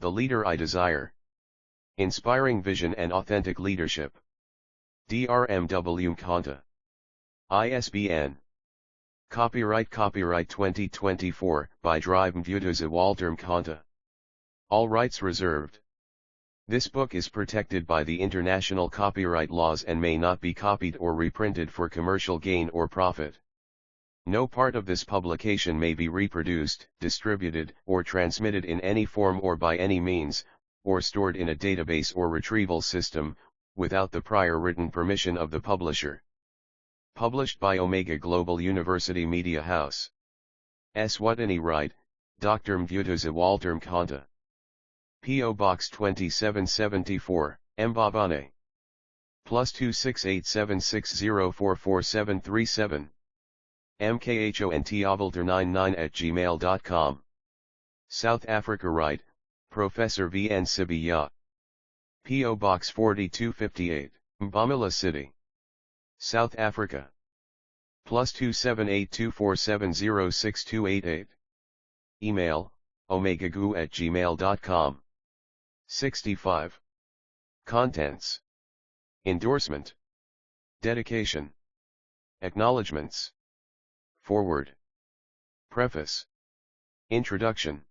The Leader I Desire. Inspiring Vision and Authentic Leadership. DRMW Khanta. ISBN. Copyright 2024 by Drivmvutuza Walter Khanta. All rights reserved. This book is protected by the international copyright laws and may not be copied or reprinted for commercial gain or profit. No part of this publication may be reproduced, distributed, or transmitted in any form or by any means, or stored in a database or retrieval system, without the prior written permission of the publisher. Published by Omega Global University Media House. Swatini Wright, Dr. Mvutuza Walter Khanta. P.O. Box 2774, Mbabane. +26876044737. mkhontavalter99@gmail.com. South Africa Wright, Professor V.N. Sibiya. P.O. Box 4258, Mbombela City, South Africa. +27824706288. Email, omegagoo@gmail.com. 65. Contents. Endorsement. Dedication. Acknowledgements. Foreword. Preface. Introduction.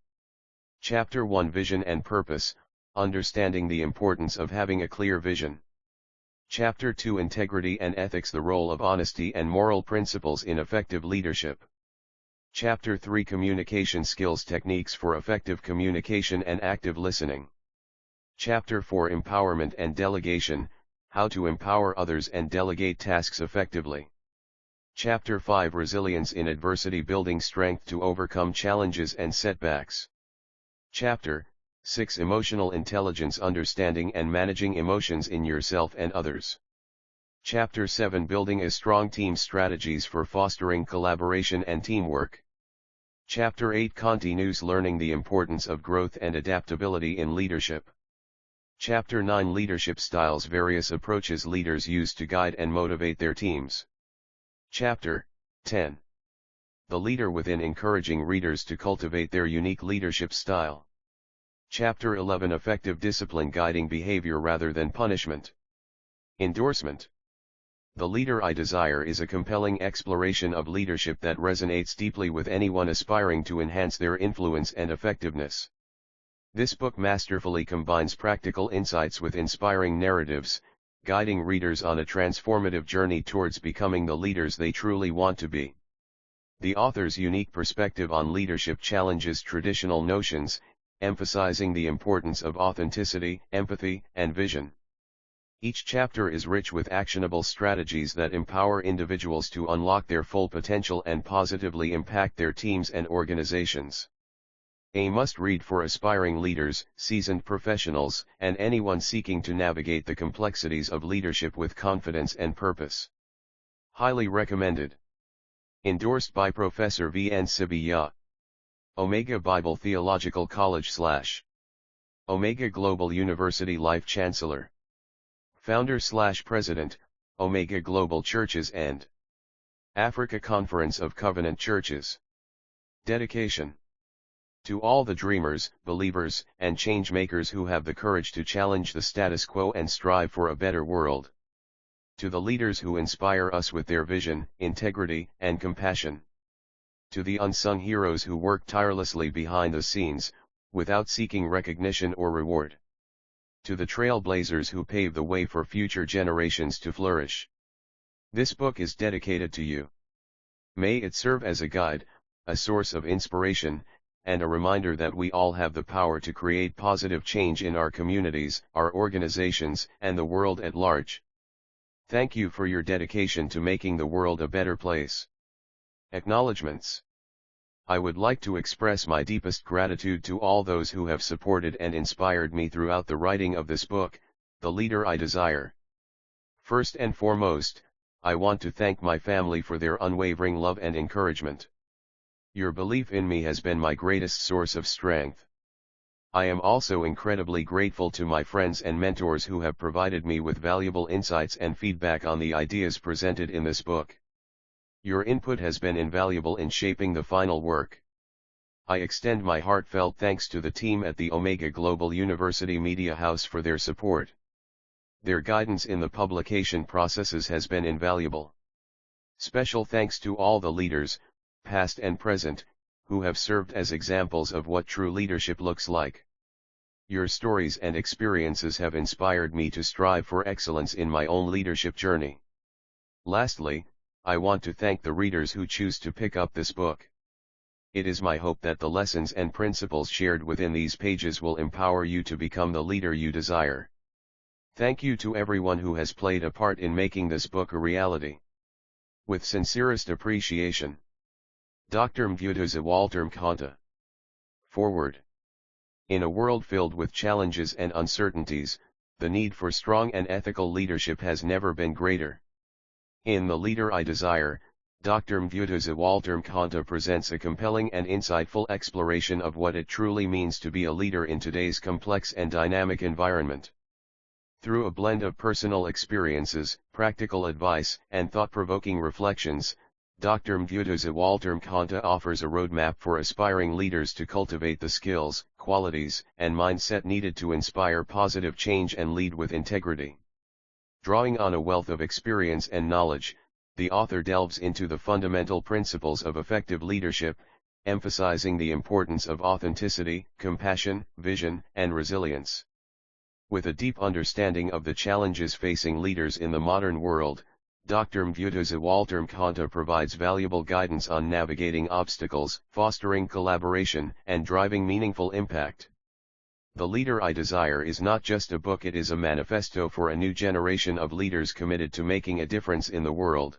Chapter 1 Vision and Purpose, Understanding the Importance of Having a Clear Vision. Chapter 2 Integrity and Ethics, the Role of Honesty and Moral Principles in Effective Leadership. Chapter 3 Communication Skills, Techniques for Effective Communication and Active Listening. Chapter 4 Empowerment and Delegation, How to Empower Others and Delegate Tasks Effectively. Chapter 5 Resilience in Adversity, Building Strength to Overcome Challenges and Setbacks. Chapter 6 Emotional Intelligence, Understanding and Managing Emotions in Yourself and Others. Chapter 7 Building a Strong Team, Strategies for Fostering Collaboration and Teamwork. Chapter 8 Continuous Learning, the Importance of Growth and Adaptability in Leadership. Chapter 9 Leadership Styles, Various Approaches Leaders Use to Guide and Motivate Their Teams. Chapter 10 The Leader Within, Encouraging Readers to Cultivate Their Unique Leadership Style. Chapter 11 Effective Discipline, Guiding Behavior Rather Than Punishment. Endorsement. The Leader I Desire is a compelling exploration of leadership that resonates deeply with anyone aspiring to enhance their influence and effectiveness. This book masterfully combines practical insights with inspiring narratives, guiding readers on a transformative journey towards becoming the leaders they truly want to be. The author's unique perspective on leadership challenges traditional notions, emphasizing the importance of authenticity, empathy, and vision. Each chapter is rich with actionable strategies that empower individuals to unlock their full potential and positively impact their teams and organizations. A must-read for aspiring leaders, seasoned professionals, and anyone seeking to navigate the complexities of leadership with confidence and purpose. Highly recommended. Endorsed by Professor V.N. Sibiya. Omega Bible Theological College / Omega Global University Life Chancellor. Founder / President, Omega Global Churches and Africa Conference of Covenant Churches. Dedication. To all the dreamers, believers, and change-makers who have the courage to challenge the status quo and strive for a better world. To the leaders who inspire us with their vision, integrity, and compassion. To the unsung heroes who work tirelessly behind the scenes, without seeking recognition or reward. To the trailblazers who pave the way for future generations to flourish. This book is dedicated to you. May it serve as a guide, a source of inspiration, and a reminder that we all have the power to create positive change in our communities, our organizations, and the world at large. Thank you for your dedication to making the world a better place. Acknowledgements. I would like to express my deepest gratitude to all those who have supported and inspired me throughout the writing of this book, The Leader I Desire. First and foremost, I want to thank my family for their unwavering love and encouragement. Your belief in me has been my greatest source of strength. I am also incredibly grateful to my friends and mentors who have provided me with valuable insights and feedback on the ideas presented in this book. Your input has been invaluable in shaping the final work. I extend my heartfelt thanks to the team at the Omega Global University Media House for their support. Their guidance in the publication processes has been invaluable. Special thanks to all the leaders, past and present, who have served as examples of what true leadership looks like. Your stories and experiences have inspired me to strive for excellence in my own leadership journey. Lastly, I want to thank the readers who choose to pick up this book. It is my hope that the lessons and principles shared within these pages will empower you to become the leader you desire. Thank you to everyone who has played a part in making this book a reality. With sincerest appreciation. Dr. Mvuthuza Walter Mkhonto. Forward. In a world filled with challenges and uncertainties, the need for strong and ethical leadership has never been greater. In The Leader I Desire, Dr. Mvuthuza Walter Mkhonto presents a compelling and insightful exploration of what it truly means to be a leader in today's complex and dynamic environment. Through a blend of personal experiences, practical advice, and thought-provoking reflections, Dr. Mvuthuza Walter Mkhonto offers a roadmap for aspiring leaders to cultivate the skills, qualities, and mindset needed to inspire positive change and lead with integrity. Drawing on a wealth of experience and knowledge, the author delves into the fundamental principles of effective leadership, emphasizing the importance of authenticity, compassion, vision, and resilience. With a deep understanding of the challenges facing leaders in the modern world, Dr. Mvuthuza Walter Mkhonto provides valuable guidance on navigating obstacles, fostering collaboration, and driving meaningful impact. The Leader I Desire is not just a book, it is a manifesto for a new generation of leaders committed to making a difference in the world.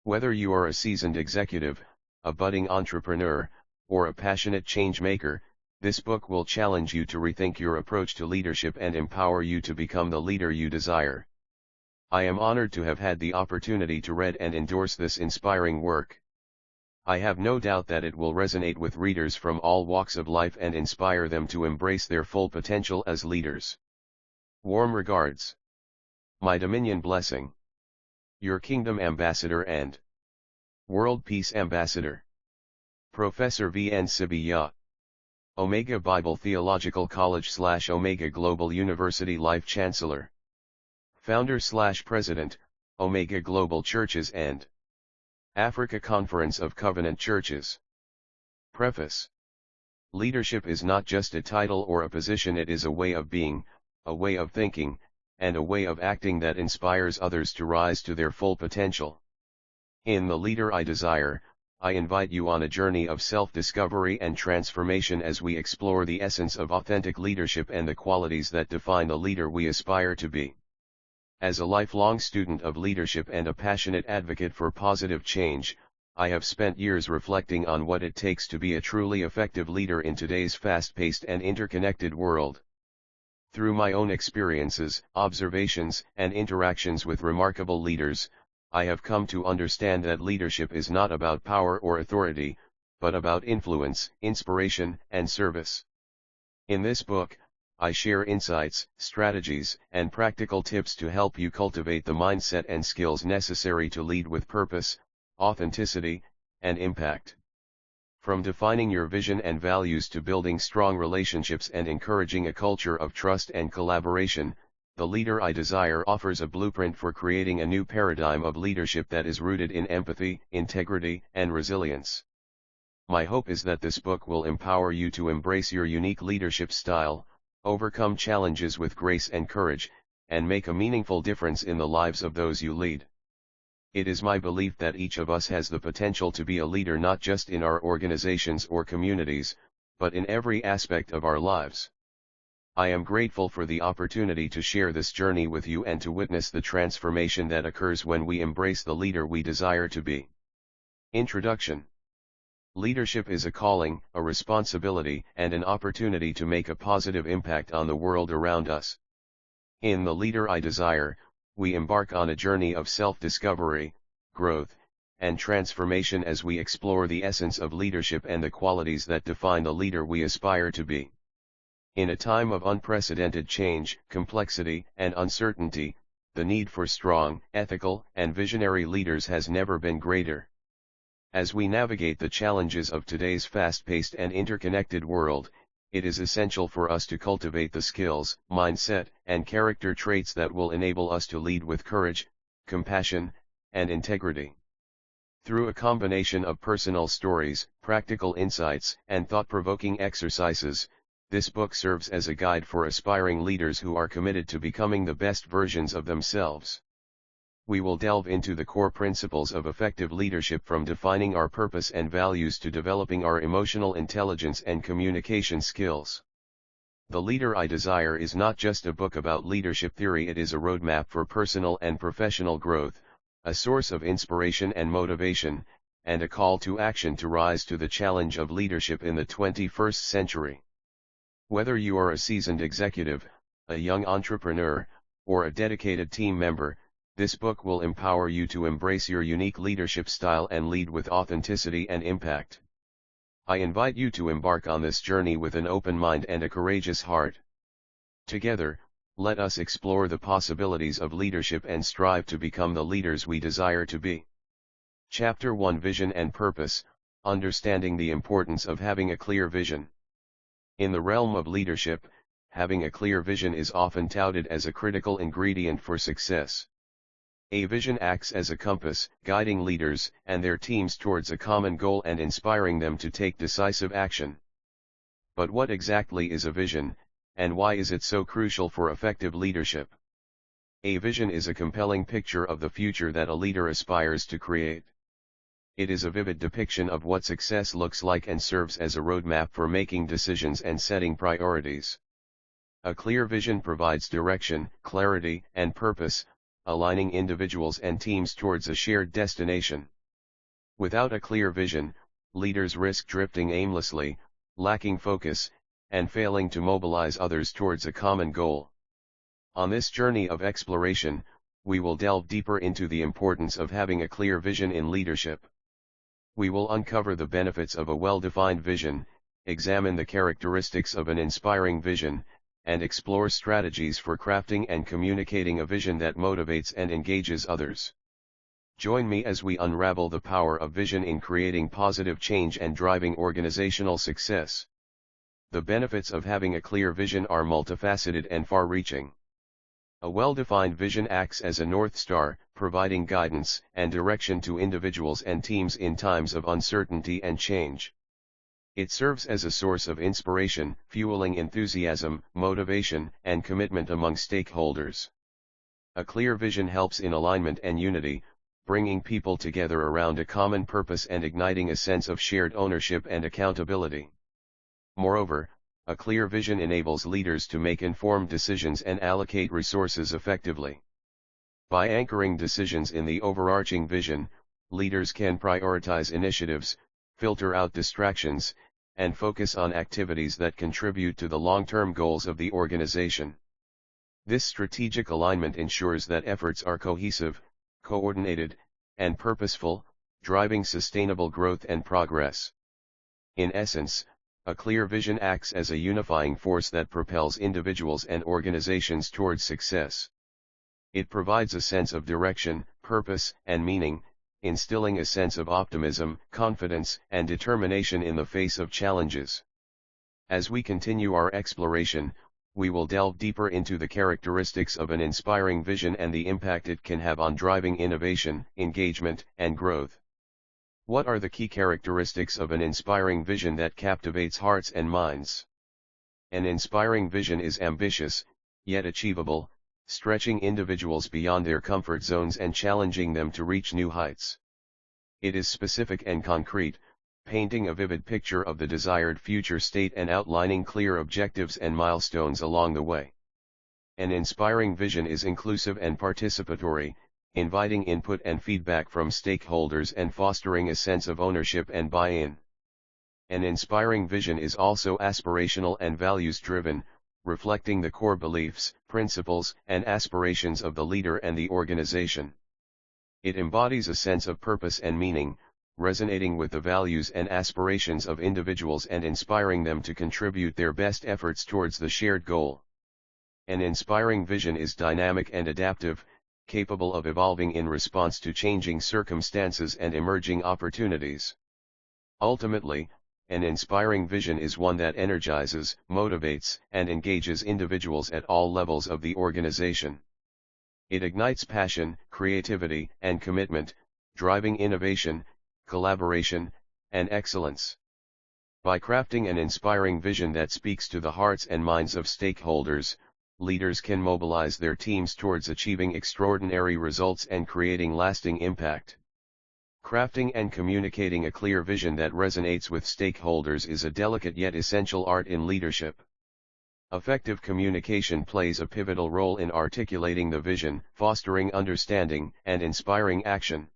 Whether you are a seasoned executive, a budding entrepreneur, or a passionate change maker, this book will challenge you to rethink your approach to leadership and empower you to become the leader you desire. I am honored to have had the opportunity to read and endorse this inspiring work. I have no doubt that it will resonate with readers from all walks of life and inspire them to embrace their full potential as leaders. Warm regards. My Dominion Blessing. Your Kingdom Ambassador and World Peace Ambassador. Professor V. N. Sibiya. Omega Bible Theological College / Omega Global University Life Chancellor. Founder/President, Omega Global Churches and Africa Conference of Covenant Churches. Preface. Leadership is not just a title or a position, it is a way of being, a way of thinking, and a way of acting that inspires others to rise to their full potential. In The Leader I Desire, I invite you on a journey of self-discovery and transformation as we explore the essence of authentic leadership and the qualities that define the leader we aspire to be. As a lifelong student of leadership and a passionate advocate for positive change, I have spent years reflecting on what it takes to be a truly effective leader in today's fast-paced and interconnected world. Through my own experiences, observations, and interactions with remarkable leaders, I have come to understand that leadership is not about power or authority, but about influence, inspiration, and service. In this book, I share insights, strategies, and practical tips to help you cultivate the mindset and skills necessary to lead with purpose, authenticity, and impact. From defining your vision and values to building strong relationships and encouraging a culture of trust and collaboration, The Leader I Desire offers a blueprint for creating a new paradigm of leadership that is rooted in empathy, integrity, and resilience. My hope is that this book will empower you to embrace your unique leadership style, overcome challenges with grace and courage, and make a meaningful difference in the lives of those you lead. It is my belief that each of us has the potential to be a leader not just in our organizations or communities, but in every aspect of our lives. I am grateful for the opportunity to share this journey with you and to witness the transformation that occurs when we embrace the leader we desire to be. Introduction. Leadership is a calling, a responsibility, and an opportunity to make a positive impact on the world around us. In The Leader I Desire, we embark on a journey of self-discovery, growth, and transformation as we explore the essence of leadership and the qualities that define the leader we aspire to be. In a time of unprecedented change, complexity, and uncertainty, the need for strong, ethical, and visionary leaders has never been greater. As we navigate the challenges of today's fast-paced and interconnected world, it is essential for us to cultivate the skills, mindset, and character traits that will enable us to lead with courage, compassion, and integrity. Through a combination of personal stories, practical insights, and thought-provoking exercises, this book serves as a guide for aspiring leaders who are committed to becoming the best versions of themselves. We will delve into the core principles of effective leadership, from defining our purpose and values to developing our emotional intelligence and communication skills. The Leader I Desire is not just a book about leadership theory, it is a roadmap for personal and professional growth, a source of inspiration and motivation, and a call to action to rise to the challenge of leadership in the 21st century. Whether you are a seasoned executive, a young entrepreneur, or a dedicated team member, this book will empower you to embrace your unique leadership style and lead with authenticity and impact. I invite you to embark on this journey with an open mind and a courageous heart. Together, let us explore the possibilities of leadership and strive to become the leaders we desire to be. Chapter 1: Vision and Purpose, Understanding the Importance of Having a Clear Vision. In the realm of leadership, having a clear vision is often touted as a critical ingredient for success. A vision acts as a compass, guiding leaders and their teams towards a common goal and inspiring them to take decisive action. But what exactly is a vision, and why is it so crucial for effective leadership? A vision is a compelling picture of the future that a leader aspires to create. It is a vivid depiction of what success looks like and serves as a roadmap for making decisions and setting priorities. A clear vision provides direction, clarity, and purpose, aligning individuals and teams towards a shared destination. Without a clear vision, leaders risk drifting aimlessly, lacking focus, and failing to mobilize others towards a common goal. On this journey of exploration, we will delve deeper into the importance of having a clear vision in leadership. We will uncover the benefits of a well-defined vision, examine the characteristics of an inspiring vision, and explore strategies for crafting and communicating a vision that motivates and engages others. Join me as we unravel the power of vision in creating positive change and driving organizational success. The benefits of having a clear vision are multifaceted and far-reaching. A well-defined vision acts as a North Star, providing guidance and direction to individuals and teams in times of uncertainty and change. It serves as a source of inspiration, fueling enthusiasm, motivation, and commitment among stakeholders. A clear vision helps in alignment and unity, bringing people together around a common purpose and igniting a sense of shared ownership and accountability. Moreover, a clear vision enables leaders to make informed decisions and allocate resources effectively. By anchoring decisions in the overarching vision, leaders can prioritize initiatives, filter out distractions, and focus on activities that contribute to the long-term goals of the organization. This strategic alignment ensures that efforts are cohesive, coordinated, and purposeful, driving sustainable growth and progress. In essence, a clear vision acts as a unifying force that propels individuals and organizations towards success. It provides a sense of direction, purpose, and meaning, instilling a sense of optimism, confidence, and determination in the face of challenges. As we continue our exploration, we will delve deeper into the characteristics of an inspiring vision and the impact it can have on driving innovation, engagement, and growth. What are the key characteristics of an inspiring vision that captivates hearts and minds? An inspiring vision is ambitious, yet achievable, stretching individuals beyond their comfort zones and challenging them to reach new heights. It is specific and concrete, painting a vivid picture of the desired future state and outlining clear objectives and milestones along the way. An inspiring vision is inclusive and participatory, inviting input and feedback from stakeholders and fostering a sense of ownership and buy-in. An inspiring vision is also aspirational and values-driven, reflecting the core beliefs, principles, and aspirations of the leader and the organization. It embodies a sense of purpose and meaning, resonating with the values and aspirations of individuals and inspiring them to contribute their best efforts towards the shared goal. An inspiring vision is dynamic and adaptive, capable of evolving in response to changing circumstances and emerging opportunities. Ultimately, an inspiring vision is one that energizes, motivates, and engages individuals at all levels of the organization. It ignites passion, creativity, and commitment, driving innovation, collaboration, and excellence. By crafting an inspiring vision that speaks to the hearts and minds of stakeholders, leaders can mobilize their teams towards achieving extraordinary results and creating lasting impact. Crafting and communicating a clear vision that resonates with stakeholders is a delicate yet essential art in leadership. Effective communication plays a pivotal role in articulating the vision, fostering understanding, and inspiring action.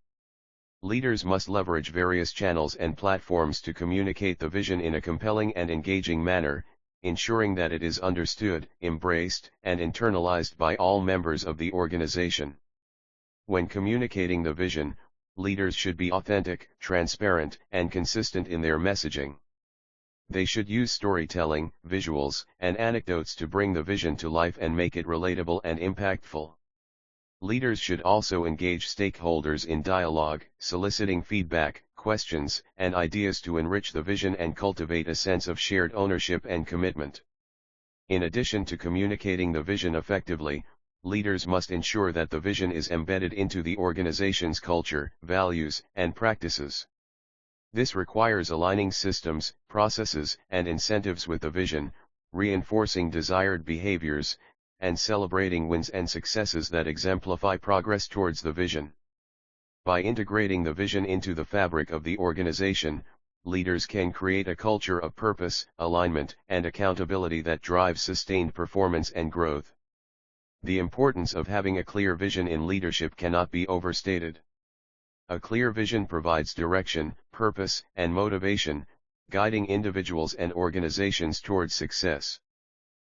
Leaders must leverage various channels and platforms to communicate the vision in a compelling and engaging manner, ensuring that it is understood, embraced, and internalized by all members of the organization. When communicating the vision, leaders should be authentic, transparent, and consistent in their messaging. They should use storytelling, visuals, and anecdotes to bring the vision to life and make it relatable and impactful. Leaders should also engage stakeholders in dialogue, soliciting feedback, questions, and ideas to enrich the vision and cultivate a sense of shared ownership and commitment. In addition to communicating the vision effectively, leaders must ensure that the vision is embedded into the organization's culture, values, and practices. This requires aligning systems, processes, and incentives with the vision, reinforcing desired behaviors, and celebrating wins and successes that exemplify progress towards the vision. By integrating the vision into the fabric of the organization, leaders can create a culture of purpose, alignment, and accountability that drives sustained performance and growth. The importance of having a clear vision in leadership cannot be overstated. A clear vision provides direction, purpose, and motivation, guiding individuals and organizations towards success.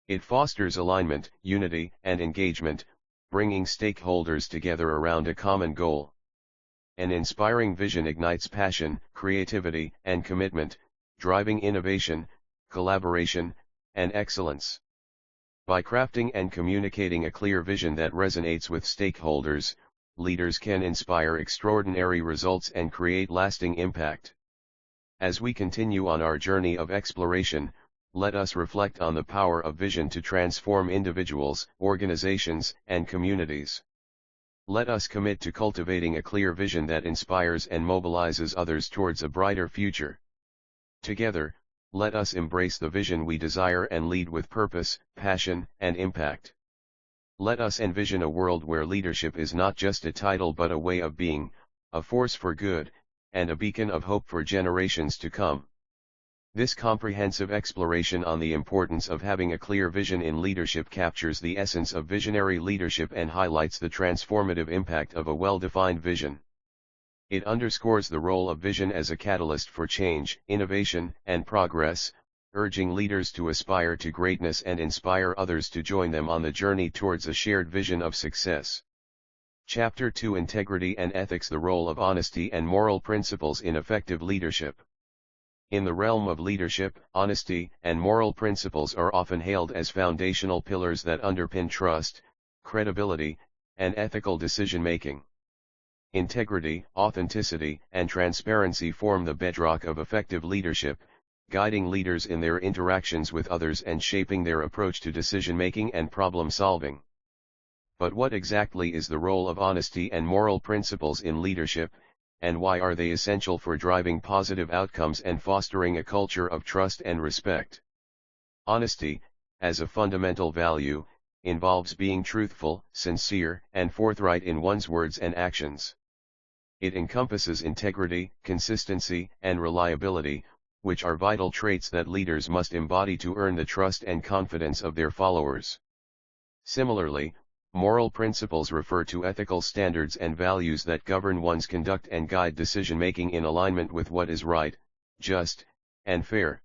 It fosters alignment, unity, and engagement, bringing stakeholders together around a common goal. An inspiring vision ignites passion, creativity, and commitment, driving innovation, collaboration, and excellence. By crafting and communicating a clear vision that resonates with stakeholders, leaders can inspire extraordinary results and create lasting impact. As we continue on our journey of exploration, let us reflect on the power of vision to transform individuals, organizations, and communities. Let us commit to cultivating a clear vision that inspires and mobilizes others towards a brighter future. Together, let us embrace the vision we desire and lead with purpose, passion, and impact. Let us envision a world where leadership is not just a title but a way of being, a force for good, and a beacon of hope for generations to come. This comprehensive exploration on the importance of having a clear vision in leadership captures the essence of visionary leadership and highlights the transformative impact of a well-defined vision. It underscores the role of vision as a catalyst for change, innovation, and progress, urging leaders to aspire to greatness and inspire others to join them on the journey towards a shared vision of success. Chapter 2: Integrity and Ethics: The Role of Honesty and Moral Principles in Effective Leadership. In the realm of leadership, honesty and moral principles are often hailed as foundational pillars that underpin trust, credibility, and ethical decision-making. Integrity, authenticity, and transparency form the bedrock of effective leadership, guiding leaders in their interactions with others and shaping their approach to decision-making and problem-solving. But what exactly is the role of honesty and moral principles in leadership, and why are they essential for driving positive outcomes and fostering a culture of trust and respect? Honesty, as a fundamental value, involves being truthful, sincere, and forthright in one's words and actions. It encompasses integrity, consistency, and reliability, which are vital traits that leaders must embody to earn the trust and confidence of their followers. Similarly, moral principles refer to ethical standards and values that govern one's conduct and guide decision-making in alignment with what is right, just, and fair.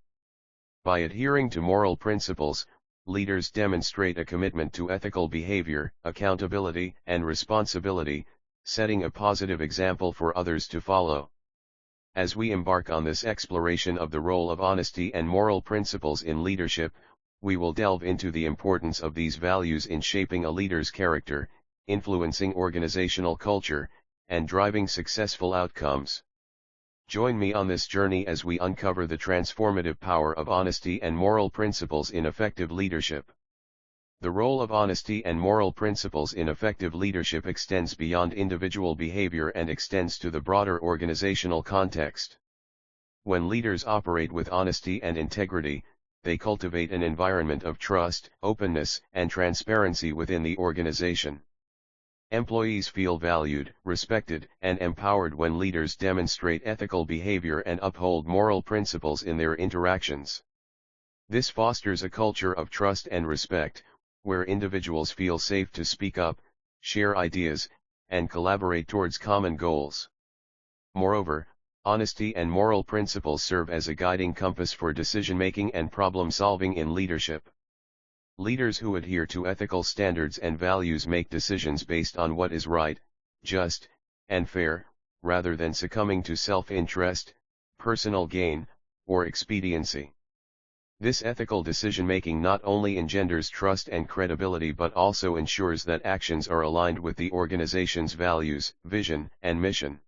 By adhering to moral principles, leaders demonstrate a commitment to ethical behavior, accountability, and responsibility, setting a positive example for others to follow. As we embark on this exploration of the role of honesty and moral principles in leadership, we will delve into the importance of these values in shaping a leader's character, influencing organizational culture, and driving successful outcomes. Join me on this journey as we uncover the transformative power of honesty and moral principles in effective leadership. The role of honesty and moral principles in effective leadership extends beyond individual behavior and extends to the broader organizational context. When leaders operate with honesty and integrity, they cultivate an environment of trust, openness, and transparency within the organization. Employees feel valued, respected, and empowered when leaders demonstrate ethical behavior and uphold moral principles in their interactions. This fosters a culture of trust and respect, where individuals feel safe to speak up, share ideas, and collaborate towards common goals. Moreover, honesty and moral principles serve as a guiding compass for decision-making and problem-solving in leadership. Leaders who adhere to ethical standards and values make decisions based on what is right, just, and fair, rather than succumbing to self-interest, personal gain, or expediency. This ethical decision-making not only engenders trust and credibility but also ensures that actions are aligned with the organization's values, vision, and mission.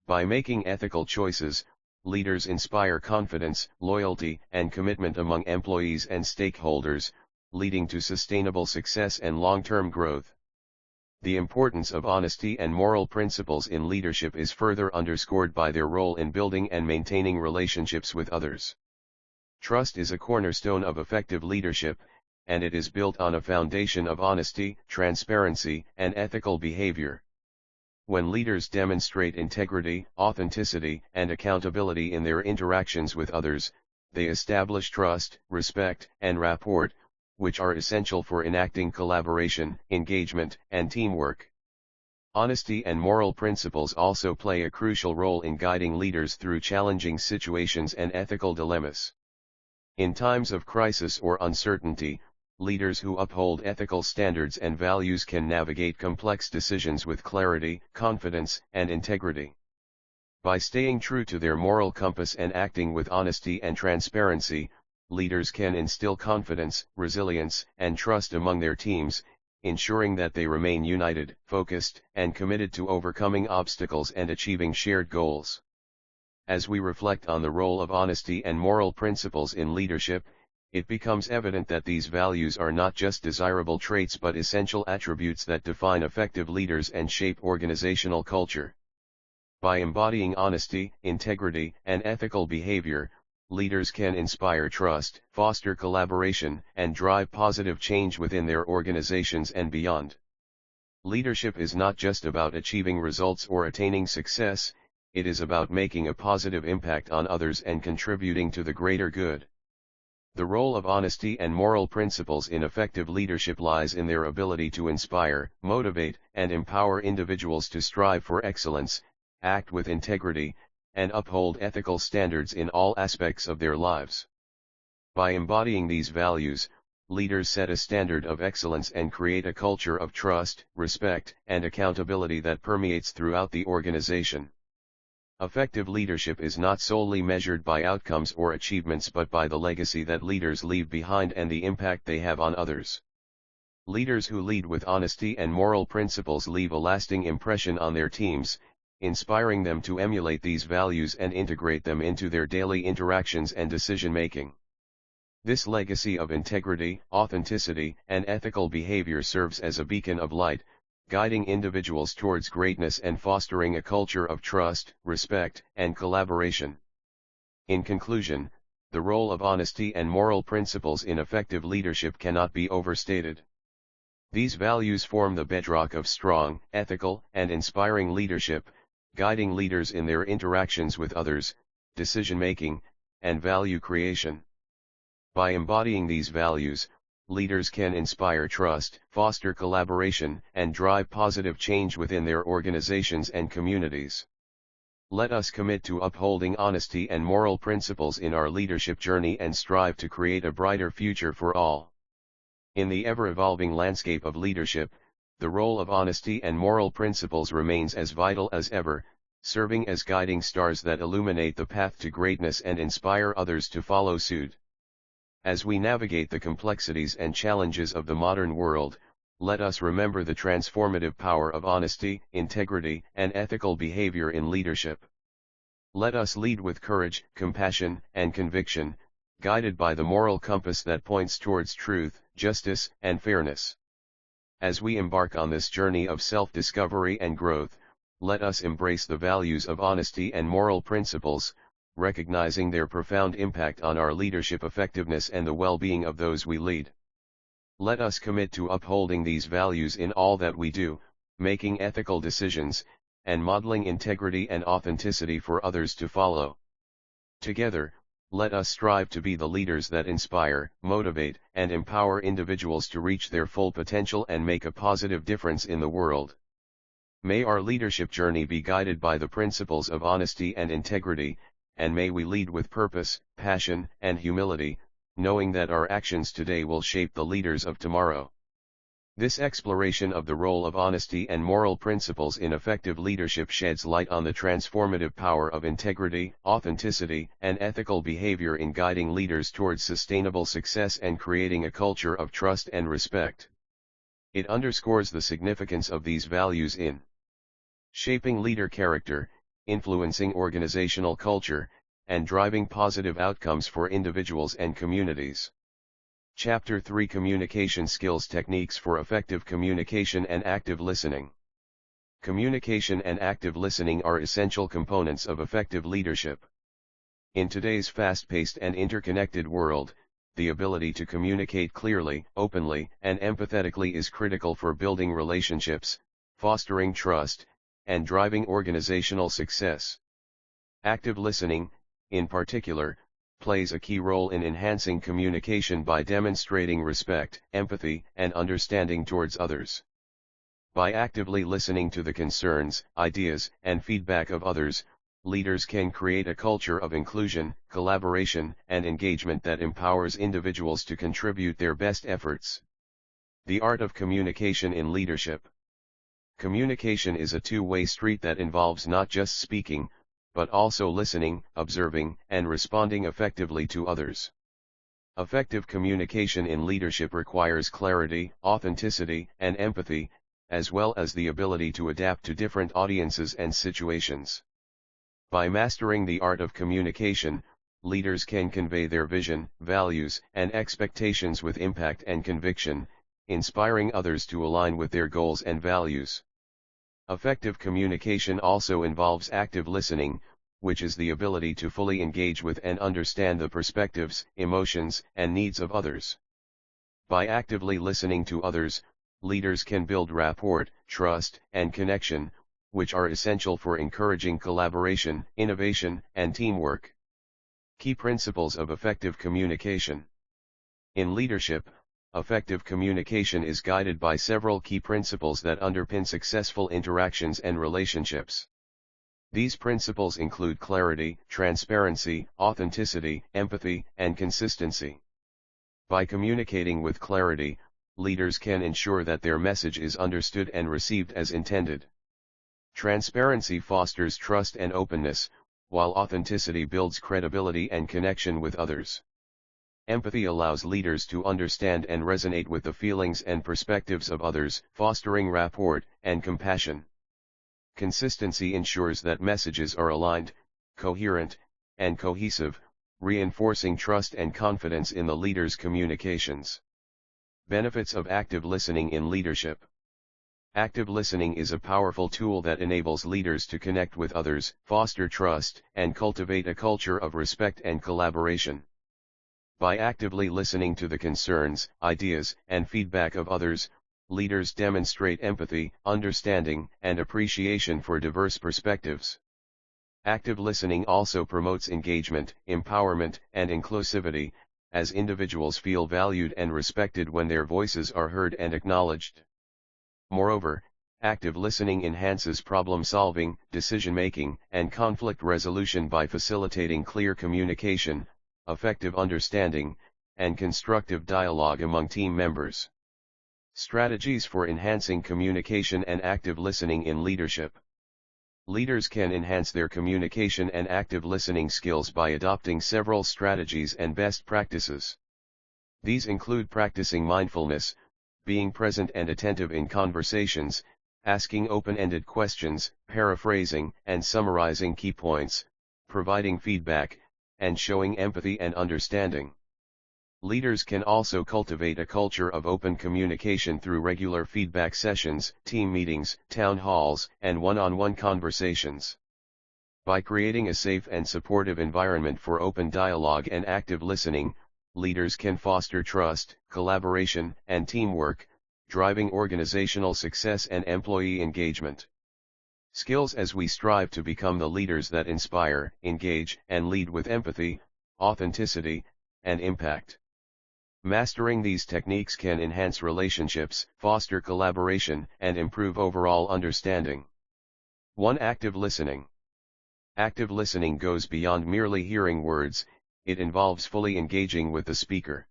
By making ethical choices, leaders inspire confidence, loyalty, and commitment among employees and stakeholders, leading to sustainable success and long-term growth. The importance of honesty and moral principles in leadership is further underscored by their role in building and maintaining relationships with others. Trust is a cornerstone of effective leadership, and it is built on a foundation of honesty, transparency, and ethical behavior. When leaders demonstrate integrity, authenticity, and accountability in their interactions with others, they establish trust, respect, and rapport, which are essential for enacting collaboration, engagement, and teamwork. Honesty and moral principles also play a crucial role in guiding leaders through challenging situations and ethical dilemmas. In times of crisis or uncertainty, leaders who uphold ethical standards and values can navigate complex decisions with clarity, confidence, and integrity. By staying true to their moral compass and acting with honesty and transparency, leaders can instill confidence, resilience, and trust among their teams, ensuring that they remain united, focused, and committed to overcoming obstacles and achieving shared goals. As we reflect on the role of honesty and moral principles in leadership, it becomes evident that these values are not just desirable traits but essential attributes that define effective leaders and shape organizational culture. By embodying honesty, integrity, and ethical behavior, leaders can inspire trust, foster collaboration, and drive positive change within their organizations and beyond. Leadership is not just about achieving results or attaining success, it is about making a positive impact on others and contributing to the greater good. The role of honesty and moral principles in effective leadership lies in their ability to inspire, motivate, and empower individuals to strive for excellence, act with integrity, and uphold ethical standards in all aspects of their lives. By embodying these values, leaders set a standard of excellence and create a culture of trust, respect, and accountability that permeates throughout the organization. Effective leadership is not solely measured by outcomes or achievements but by the legacy that leaders leave behind and the impact they have on others. Leaders who lead with honesty and moral principles leave a lasting impression on their teams, inspiring them to emulate these values and integrate them into their daily interactions and decision-making. This legacy of integrity, authenticity, and ethical behavior serves as a beacon of light, guiding individuals towards greatness and fostering a culture of trust, respect, and collaboration. In conclusion, the role of honesty and moral principles in effective leadership cannot be overstated. These values form the bedrock of strong, ethical, and inspiring leadership, guiding leaders in their interactions with others, decision-making, and value creation. By embodying these values, leaders can inspire trust, foster collaboration, and drive positive change within their organizations and communities. Let us commit to upholding honesty and moral principles in our leadership journey and strive to create a brighter future for all. In the ever-evolving landscape of leadership, the role of honesty and moral principles remains as vital as ever, serving as guiding stars that illuminate the path to greatness and inspire others to follow suit. As we navigate the complexities and challenges of the modern world, let us remember the transformative power of honesty, integrity, and ethical behavior in leadership. Let us lead with courage, compassion, and conviction, guided by the moral compass that points towards truth, justice, and fairness. As we embark on this journey of self-discovery and growth, let us embrace the values of honesty and moral principles, recognizing their profound impact on our leadership effectiveness and the well-being of those we lead. Let us commit to upholding these values in all that we do, making ethical decisions, and modeling integrity and authenticity for others to follow. Together, let us strive to be the leaders that inspire, motivate, and empower individuals to reach their full potential and make a positive difference in the world. May our leadership journey be guided by the principles of honesty and integrity, and may we lead with purpose, passion, and humility, knowing that our actions today will shape the leaders of tomorrow. This exploration of the role of honesty and moral principles in effective leadership sheds light on the transformative power of integrity, authenticity, and ethical behavior in guiding leaders towards sustainable success and creating a culture of trust and respect. It underscores the significance of these values in shaping leader character, influencing organizational culture, and driving positive outcomes for individuals and communities. Chapter 3: Communication Skills Techniques for Effective Communication and Active Listening. Communication and active listening are essential components of effective leadership. In today's fast-paced and interconnected world, the ability to communicate clearly, openly, and empathetically is critical for building relationships, fostering trust, and driving organizational success. Active listening, in particular, plays a key role in enhancing communication by demonstrating respect, empathy, and understanding towards others. By actively listening to the concerns, ideas, and feedback of others, leaders can create a culture of inclusion, collaboration, and engagement that empowers individuals to contribute their best efforts. The art of communication in leadership. Communication is a two-way street that involves not just speaking, but also listening, observing, and responding effectively to others. Effective communication in leadership requires clarity, authenticity, and empathy, as well as the ability to adapt to different audiences and situations. By mastering the art of communication, leaders can convey their vision, values, and expectations with impact and conviction, inspiring others to align with their goals and values. Effective communication also involves active listening, which is the ability to fully engage with and understand the perspectives, emotions, and needs of others. By actively listening to others, leaders can build rapport, trust, and connection, which are essential for encouraging collaboration, innovation, and teamwork. Key principles of effective communication. In leadership, effective communication is guided by several key principles that underpin successful interactions and relationships. These principles include clarity, transparency, authenticity, empathy, and consistency. By communicating with clarity, leaders can ensure that their message is understood and received as intended. Transparency fosters trust and openness, while authenticity builds credibility and connection with others. Empathy allows leaders to understand and resonate with the feelings and perspectives of others, fostering rapport and compassion. Consistency ensures that messages are aligned, coherent, and cohesive, reinforcing trust and confidence in the leader's communications. Benefits of active listening in leadership. Active listening is a powerful tool that enables leaders to connect with others, foster trust, and cultivate a culture of respect and collaboration. By actively listening to the concerns, ideas, and feedback of others, leaders demonstrate empathy, understanding, and appreciation for diverse perspectives. Active listening also promotes engagement, empowerment, and inclusivity, as individuals feel valued and respected when their voices are heard and acknowledged. Moreover, active listening enhances problem-solving, decision-making, and conflict resolution by facilitating clear communication, effective understanding, and constructive dialogue among team members. Strategies for enhancing communication and active listening in leadership. Leaders can enhance their communication and active listening skills by adopting several strategies and best practices. These include practicing mindfulness, being present and attentive in conversations, asking open-ended questions, paraphrasing and summarizing key points, providing feedback, and showing empathy and understanding. Leaders can also cultivate a culture of open communication through regular feedback sessions, team meetings, town halls, and one-on-one conversations. By creating a safe and supportive environment for open dialogue and active listening, leaders can foster trust, collaboration, and teamwork, driving organizational success and employee engagement. Skills as we strive to become the leaders that inspire, engage, and lead with empathy, authenticity, and impact. Mastering these techniques can enhance relationships, foster collaboration, and improve overall understanding. 1. Active listening. Active listening goes beyond merely hearing words, it involves fully engaging with the speaker.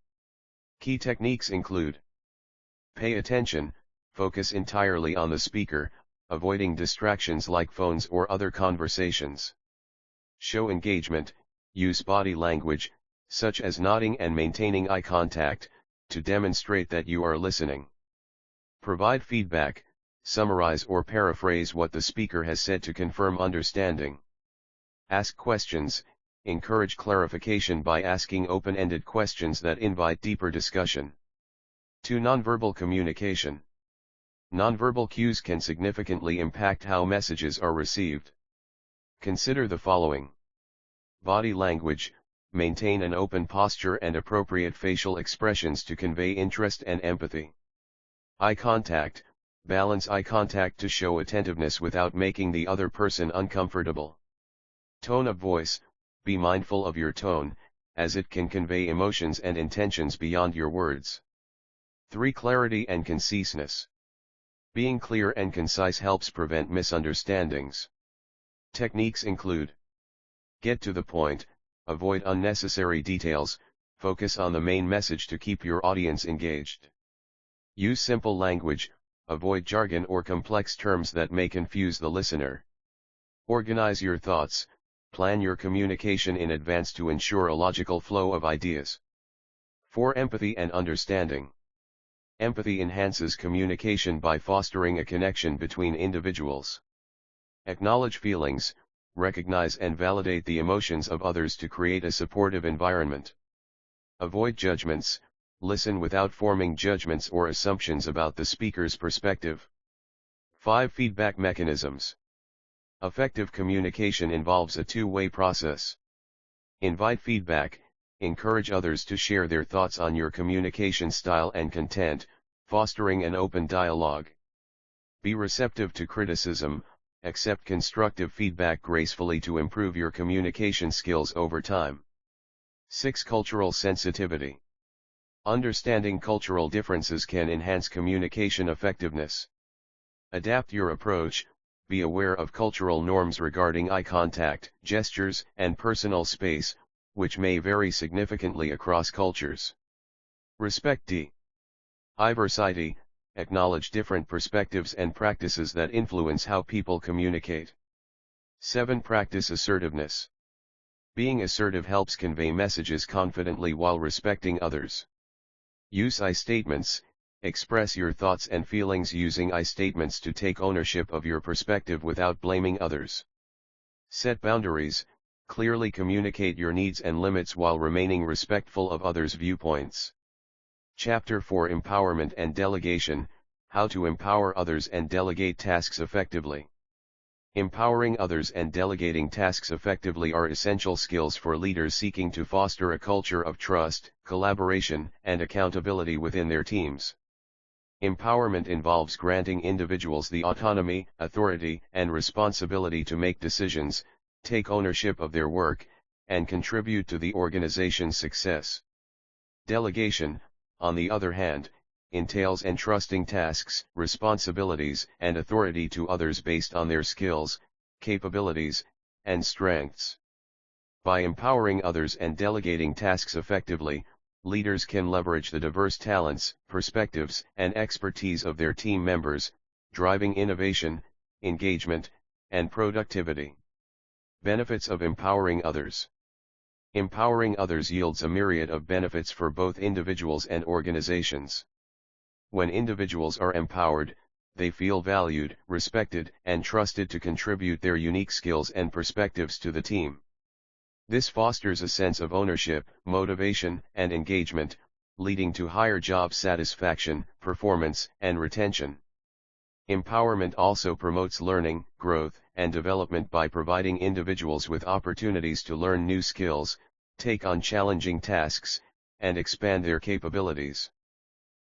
Key techniques include: pay attention, focus entirely on the speaker, avoiding distractions like phones or other conversations. Show engagement, use body language, such as nodding and maintaining eye contact, to demonstrate that you are listening. Provide feedback, summarize or paraphrase what the speaker has said to confirm understanding. Ask questions, encourage clarification by asking open-ended questions that invite deeper discussion. 2. Nonverbal communication. Nonverbal cues can significantly impact how messages are received. Consider the following. Body language. Maintain an open posture and appropriate facial expressions to convey interest and empathy. Eye contact. Balance eye contact to show attentiveness without making the other person uncomfortable. Tone of voice. Be mindful of your tone, as it can convey emotions and intentions beyond your words. 3. Clarity and conciseness. Being clear and concise helps prevent misunderstandings. Techniques include: get to the point, avoid unnecessary details, focus on the main message to keep your audience engaged. Use simple language, avoid jargon or complex terms that may confuse the listener. Organize your thoughts, plan your communication in advance to ensure a logical flow of ideas. 4. Empathy and understanding. Empathy enhances communication by fostering a connection between individuals. Acknowledge feelings, recognize and validate the emotions of others to create a supportive environment. Avoid judgments, listen without forming judgments or assumptions about the speaker's perspective. 5. Feedback mechanisms. Effective communication involves a two-way process. Invite feedback, encourage others to share their thoughts on your communication style and content, fostering an open dialogue. Be receptive to criticism, accept constructive feedback gracefully to improve your communication skills over time. 6. Cultural sensitivity. Understanding cultural differences can enhance communication effectiveness. Adapt your approach, be aware of cultural norms regarding eye contact, gestures, and personal space, which may vary significantly across cultures. Respect diversity. Acknowledge different perspectives and practices that influence how people communicate. 7. Practice assertiveness. Being assertive helps convey messages confidently while respecting others. Use I statements. Express your thoughts and feelings using I statements to take ownership of your perspective without blaming others. Set boundaries. Clearly communicate your needs and limits while remaining respectful of others' viewpoints. Chapter 4. Empowerment and Delegation, How to Empower Others and Delegate Tasks Effectively. Empowering others and delegating tasks effectively are essential skills for leaders seeking to foster a culture of trust, collaboration, and accountability within their teams. Empowerment involves granting individuals the autonomy, authority, and responsibility to make decisions, take ownership of their work, and contribute to the organization's success. Delegation, on the other hand, entails entrusting tasks, responsibilities, and authority to others based on their skills, capabilities, and strengths. By empowering others and delegating tasks effectively, leaders can leverage the diverse talents, perspectives, and expertise of their team members, driving innovation, engagement, and productivity. Benefits of empowering others. Empowering others yields a myriad of benefits for both individuals and organizations. When individuals are empowered, they feel valued, respected, and trusted to contribute their unique skills and perspectives to the team. This fosters a sense of ownership, motivation, and engagement, leading to higher job satisfaction, performance, and retention. Empowerment also promotes learning, growth, and development by providing individuals with opportunities to learn new skills, take on challenging tasks, and expand their capabilities.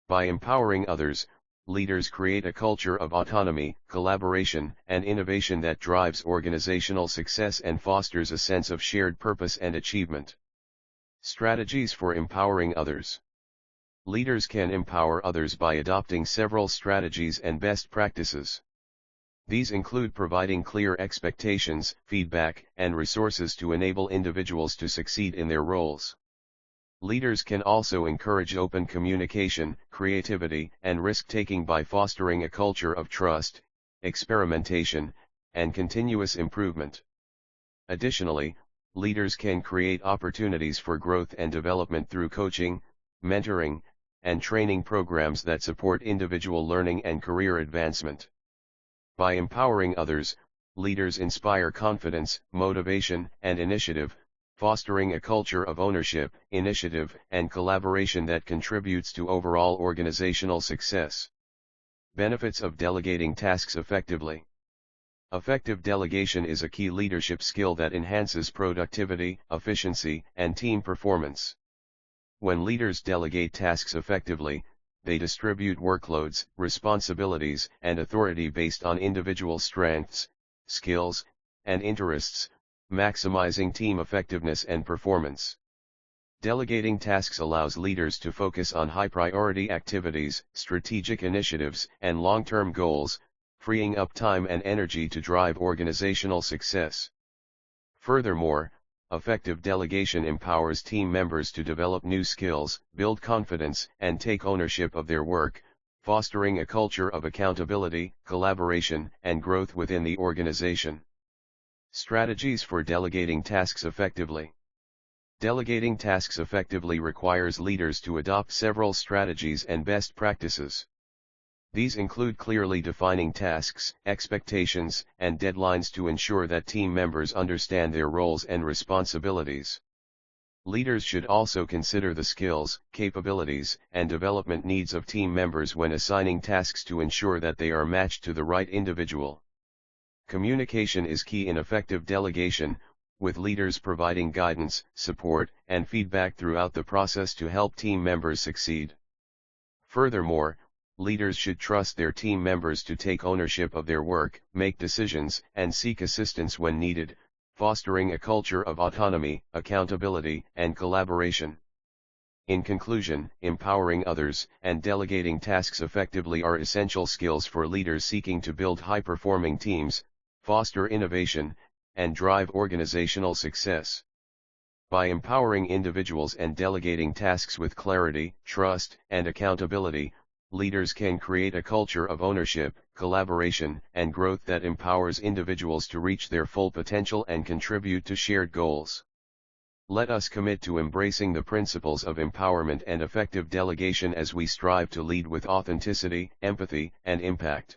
By empowering others, leaders create a culture of autonomy, collaboration, and innovation that drives organizational success and fosters a sense of shared purpose and achievement. Strategies for empowering others. Leaders can empower others by adopting several strategies and best practices. These include providing clear expectations, feedback, and resources to enable individuals to succeed in their roles. Leaders can also encourage open communication, creativity, and risk-taking by fostering a culture of trust, experimentation, and continuous improvement. Additionally, leaders can create opportunities for growth and development through coaching, mentoring, and training programs that support individual learning and career advancement. By empowering others, leaders inspire confidence, motivation, and initiative, fostering a culture of ownership, initiative, and collaboration that contributes to overall organizational success. Benefits of delegating tasks effectively. Effective delegation is a key leadership skill that enhances productivity, efficiency, and team performance. When leaders delegate tasks effectively, they distribute workloads, responsibilities, and authority based on individual strengths, skills, and interests, maximizing team effectiveness and performance. Delegating tasks allows leaders to focus on high-priority activities, strategic initiatives, and long-term goals, freeing up time and energy to drive organizational success. Furthermore, effective delegation empowers team members to develop new skills, build confidence, and take ownership of their work, fostering a culture of accountability, collaboration, and growth within the organization. Strategies for delegating tasks effectively. Delegating tasks effectively requires leaders to adopt several strategies and best practices. These include clearly defining tasks, expectations, and deadlines to ensure that team members understand their roles and responsibilities. Leaders should also consider the skills, capabilities, and development needs of team members when assigning tasks to ensure that they are matched to the right individual. Communication is key in effective delegation, with leaders providing guidance, support, and feedback throughout the process to help team members succeed. Furthermore, leaders should trust their team members to take ownership of their work, make decisions, and seek assistance when needed, fostering a culture of autonomy, accountability, and collaboration. In conclusion, empowering others and delegating tasks effectively are essential skills for leaders seeking to build high-performing teams, foster innovation, and drive organizational success. By empowering individuals and delegating tasks with clarity, trust, and accountability, leaders can create a culture of ownership, collaboration, and growth that empowers individuals to reach their full potential and contribute to shared goals. Let us commit to embracing the principles of empowerment and effective delegation as we strive to lead with authenticity, empathy, and impact.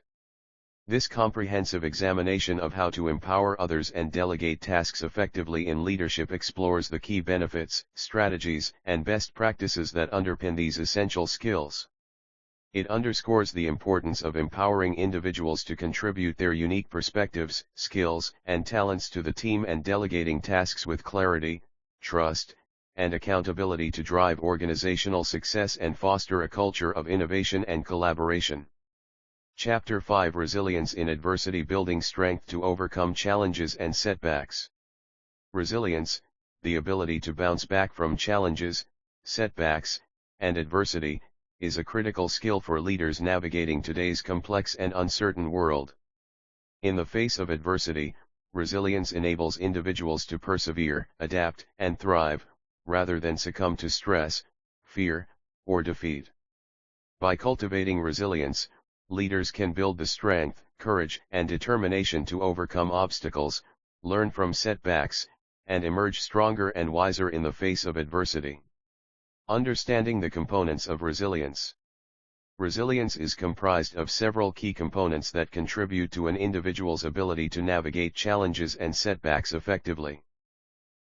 This comprehensive examination of how to empower others and delegate tasks effectively in leadership explores the key benefits, strategies, and best practices that underpin these essential skills. It underscores the importance of empowering individuals to contribute their unique perspectives, skills, and talents to the team and delegating tasks with clarity, trust, and accountability to drive organizational success and foster a culture of innovation and collaboration. Chapter 5: Resilience in Adversity, Building Strength to Overcome Challenges and Setbacks. Resilience, the ability to bounce back from challenges, setbacks, and adversity, is a critical skill for leaders navigating today's complex and uncertain world. In the face of adversity, resilience enables individuals to persevere, adapt, and thrive, rather than succumb to stress, fear, or defeat. By cultivating resilience, leaders can build the strength, courage, and determination to overcome obstacles, learn from setbacks, and emerge stronger and wiser in the face of adversity. Understanding the components of resilience. Resilience is comprised of several key components that contribute to an individual's ability to navigate challenges and setbacks effectively.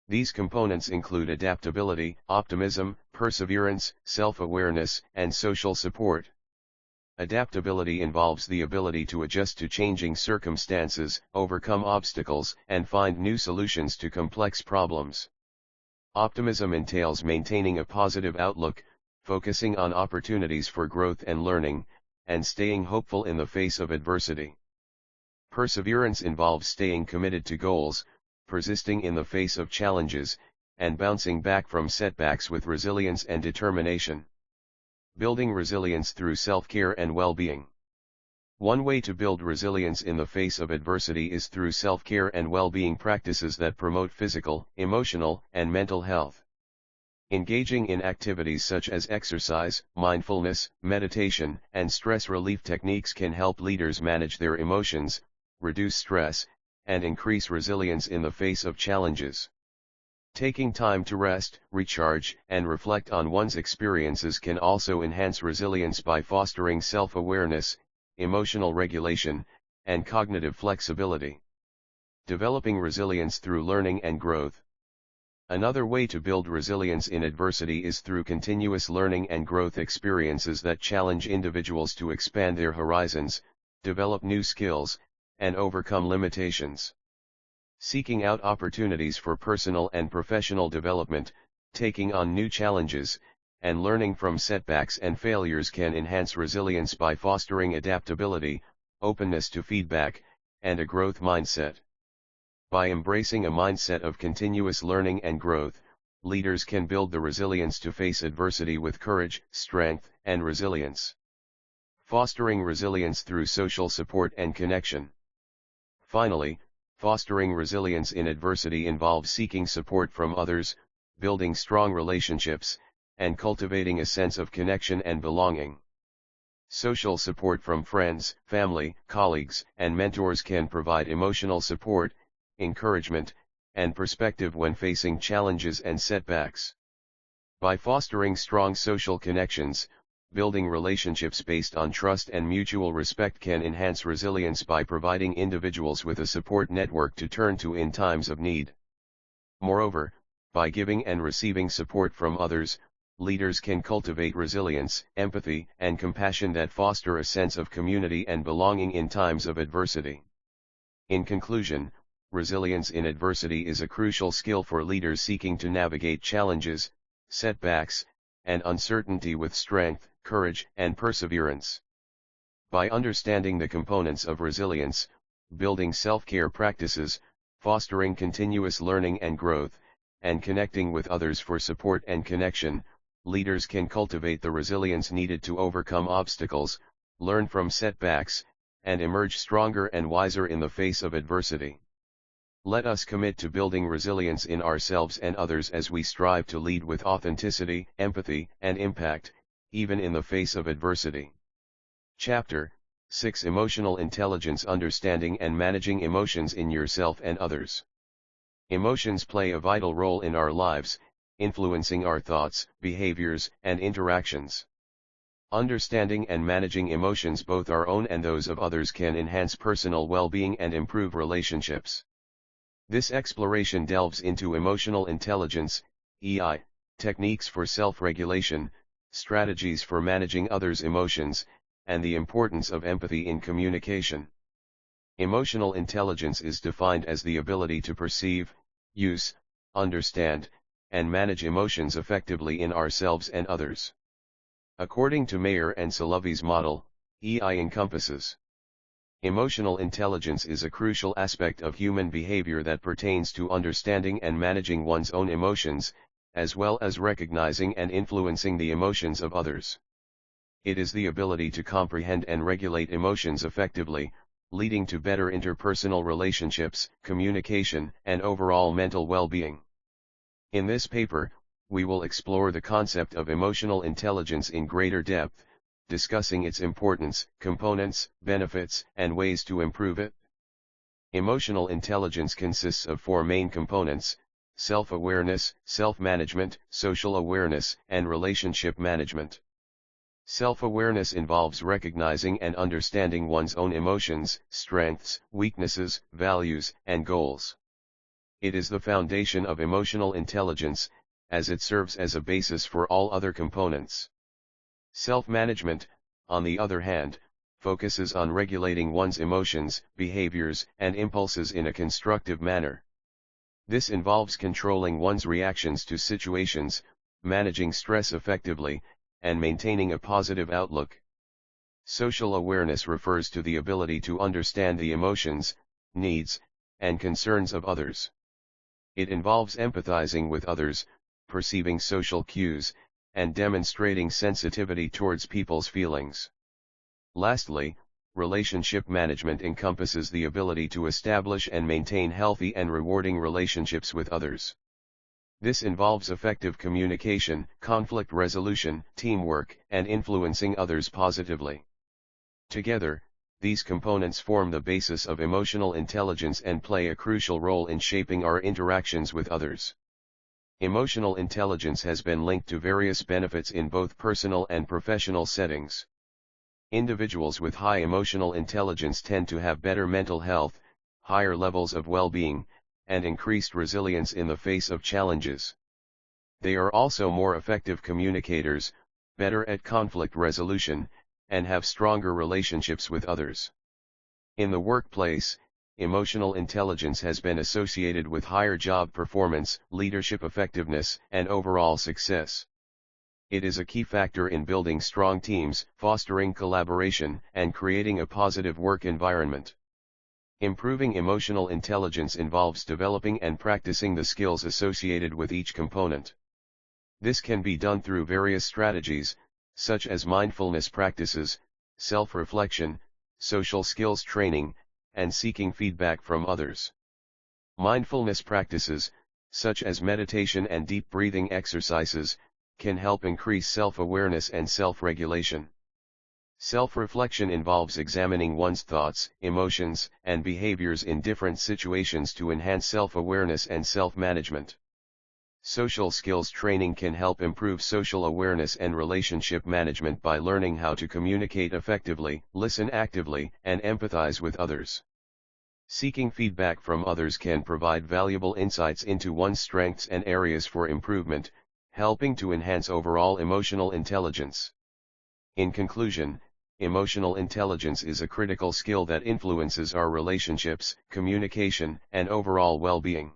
These components include adaptability, optimism, perseverance, self-awareness, and social support. Adaptability involves the ability to adjust to changing circumstances, overcome obstacles, and find new solutions to complex problems. Optimism entails maintaining a positive outlook, focusing on opportunities for growth and learning, and staying hopeful in the face of adversity. Perseverance involves staying committed to goals, persisting in the face of challenges, and bouncing back from setbacks with resilience and determination. Building resilience through self-care and well-being. One way to build resilience in the face of adversity is through self-care and well-being practices that promote physical, emotional, and mental health. Engaging in activities such as exercise, mindfulness, meditation, and stress relief techniques can help leaders manage their emotions, reduce stress, and increase resilience in the face of challenges. Taking time to rest, recharge, and reflect on one's experiences can also enhance resilience by fostering self-awareness, emotional regulation, and cognitive flexibility. Developing resilience through learning and growth. Another way to build resilience in adversity is through continuous learning and growth experiences that challenge individuals to expand their horizons, develop new skills, and overcome limitations. Seeking out opportunities for personal and professional development, taking on new challenges, and learning from setbacks and failures can enhance resilience by fostering adaptability, openness to feedback, and a growth mindset. By embracing a mindset of continuous learning and growth, leaders can build the resilience to face adversity with courage, strength, and resilience. Fostering resilience through social support and connection. Finally, fostering resilience in adversity involves seeking support from others, building strong relationships, and cultivating a sense of connection and belonging. Social support from friends, family, colleagues, and mentors can provide emotional support, encouragement, and perspective when facing challenges and setbacks. By fostering strong social connections, building relationships based on trust and mutual respect can enhance resilience by providing individuals with a support network to turn to in times of need. Moreover, by giving and receiving support from others, leaders can cultivate resilience, empathy, and compassion that foster a sense of community and belonging in times of adversity. In conclusion, resilience in adversity is a crucial skill for leaders seeking to navigate challenges, setbacks, and uncertainty with strength, courage, and perseverance. By understanding the components of resilience, building self-care practices, fostering continuous learning and growth, and connecting with others for support and connection, leaders can cultivate the resilience needed to overcome obstacles, learn from setbacks, and emerge stronger and wiser in the face of adversity. Let us commit to building resilience in ourselves and others as we strive to lead with authenticity, empathy, and impact, even in the face of adversity. Chapter 6: Emotional Intelligence: Understanding and Managing Emotions in Yourself and Others. Emotions play a vital role in our lives, influencing our thoughts, behaviors, and interactions. Understanding and managing emotions, both our own and those of others, can enhance personal well-being and improve relationships. This exploration delves into emotional intelligence, EI, techniques for self-regulation, strategies for managing others' emotions, and the importance of empathy in communication. Emotional intelligence is defined as the ability to perceive, use, understand, and manage emotions effectively in ourselves and others. According to Mayer and Salovey's model, EI encompasses: emotional intelligence is a crucial aspect of human behavior that pertains to understanding and managing one's own emotions, as well as recognizing and influencing the emotions of others. It is the ability to comprehend and regulate emotions effectively, leading to better interpersonal relationships, communication, and overall mental well-being. In this paper, we will explore the concept of emotional intelligence in greater depth, discussing its importance, components, benefits, and ways to improve it. Emotional intelligence consists of four main components: self-awareness, self-management, social awareness, and relationship management. Self-awareness involves recognizing and understanding one's own emotions, strengths, weaknesses, values, and goals. It is the foundation of emotional intelligence, as it serves as a basis for all other components. Self-management, on the other hand, focuses on regulating one's emotions, behaviors, and impulses in a constructive manner. This involves controlling one's reactions to situations, managing stress effectively, and maintaining a positive outlook. Social awareness refers to the ability to understand the emotions, needs, and concerns of others. It involves empathizing with others, perceiving social cues, and demonstrating sensitivity towards people's feelings. Lastly, relationship management encompasses the ability to establish and maintain healthy and rewarding relationships with others. This involves effective communication, conflict resolution, teamwork, and influencing others positively. Together, these components form the basis of emotional intelligence and play a crucial role in shaping our interactions with others. Emotional intelligence has been linked to various benefits in both personal and professional settings. Individuals with high emotional intelligence tend to have better mental health, higher levels of well-being, and increased resilience in the face of challenges. They are also more effective communicators, better at conflict resolution, and have stronger relationships with others. In the workplace, emotional intelligence has been associated with higher job performance, leadership effectiveness, and overall success. It is a key factor in building strong teams, fostering collaboration, and creating a positive work environment. Improving emotional intelligence involves developing and practicing the skills associated with each component. This can be done through various strategies, such as mindfulness practices, self-reflection, social skills training, and seeking feedback from others. Mindfulness practices, such as meditation and deep breathing exercises, can help increase self-awareness and self-regulation. Self-reflection involves examining one's thoughts, emotions, and behaviors in different situations to enhance self-awareness and self-management. Social skills training can help improve social awareness and relationship management by learning how to communicate effectively, listen actively, and empathize with others. Seeking feedback from others can provide valuable insights into one's strengths and areas for improvement, helping to enhance overall emotional intelligence. In conclusion, emotional intelligence is a critical skill that influences our relationships, communication, and overall well-being.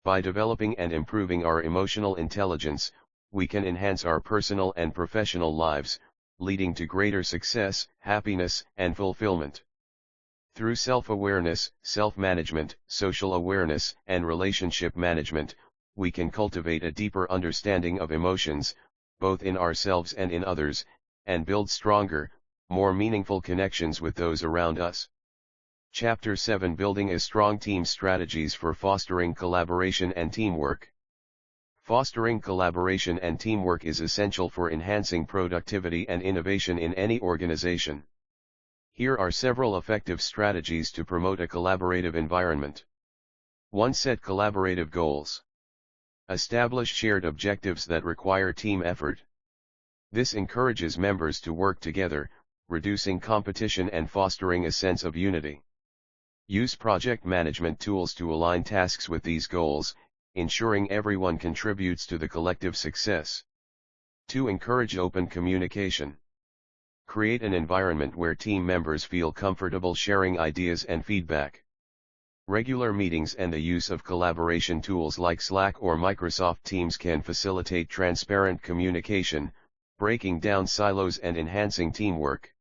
By developing and improving our emotional intelligence, we can enhance our personal and professional lives, leading to greater success, happiness, and fulfillment. Through self-awareness, self-management, social awareness, and relationship management, we can cultivate a deeper understanding of emotions, both in ourselves and in others, and build stronger, more meaningful connections with those around us. Chapter 7: Building a Strong Team: Strategies for Fostering Collaboration and Teamwork. Fostering collaboration and teamwork is essential for enhancing productivity and innovation in any organization. Here are several effective strategies to promote a collaborative environment. 1. Set collaborative goals. Establish shared objectives that require team effort. This encourages members to work together, reducing competition and fostering a sense of unity. Use project management tools to align tasks with these goals, ensuring everyone contributes to the collective success. 2. Encourage open communication. Create an environment where team members feel comfortable sharing ideas and feedback. Regular meetings and the use of collaboration tools like Slack or Microsoft Teams can facilitate transparent communication, breaking down silos and enhancing teamwork.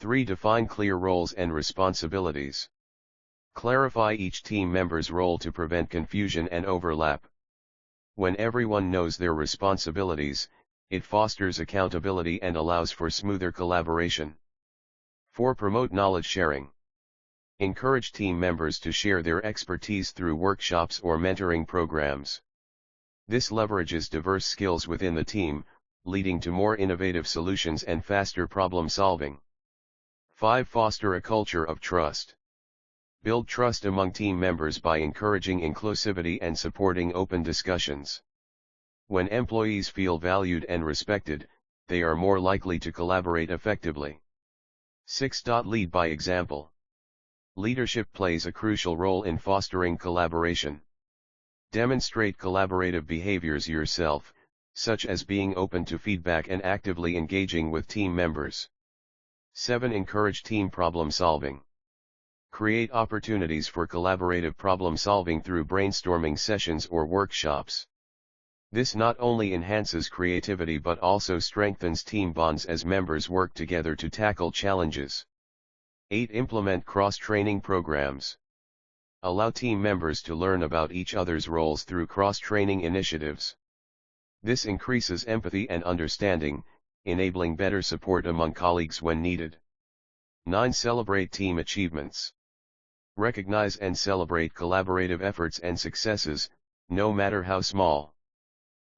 3. Define clear roles and responsibilities. Clarify each team member's role to prevent confusion and overlap. When everyone knows their responsibilities, it fosters accountability and allows for smoother collaboration. 4. Promote knowledge sharing. Encourage team members to share their expertise through workshops or mentoring programs. This leverages diverse skills within the team, leading to more innovative solutions and faster problem solving. 5. Foster a culture of trust. Build trust among team members by encouraging inclusivity and supporting open discussions. When employees feel valued and respected, they are more likely to collaborate effectively. 6. Lead by example. Leadership plays a crucial role in fostering collaboration. Demonstrate collaborative behaviors yourself, such as being open to feedback and actively engaging with team members. 7. Encourage team problem solving. Create opportunities for collaborative problem solving through brainstorming sessions or workshops. This not only enhances creativity but also strengthens team bonds as members work together to tackle challenges. 8. Implement cross-training programs. Allow team members to learn about each other's roles through cross-training initiatives. This increases empathy and understanding, enabling better support among colleagues when needed. 9. Celebrate team achievements. Recognize and celebrate collaborative efforts and successes, no matter how small.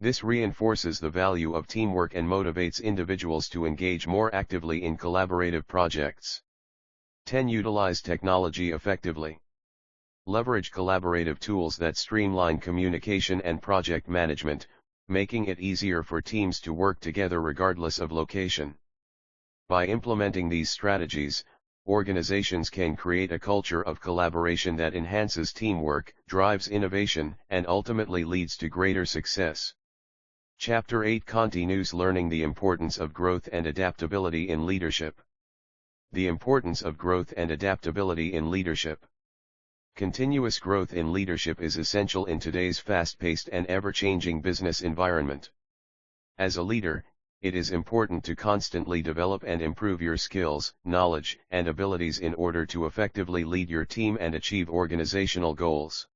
This reinforces the value of teamwork and motivates individuals to engage more actively in collaborative projects. 10. Utilize technology effectively. Leverage collaborative tools that streamline communication and project management, making it easier for teams to work together regardless of location. By implementing these strategies, organizations can create a culture of collaboration that enhances teamwork, drives innovation, and ultimately leads to greater success. Chapter 8 continues learning the importance of growth and adaptability in leadership. The importance of growth and adaptability in leadership. Continuous growth in leadership is essential in today's fast-paced and ever-changing business environment. As a leader, it is important to constantly develop and improve your skills, knowledge, and abilities in order to effectively lead your team and achieve organizational goals.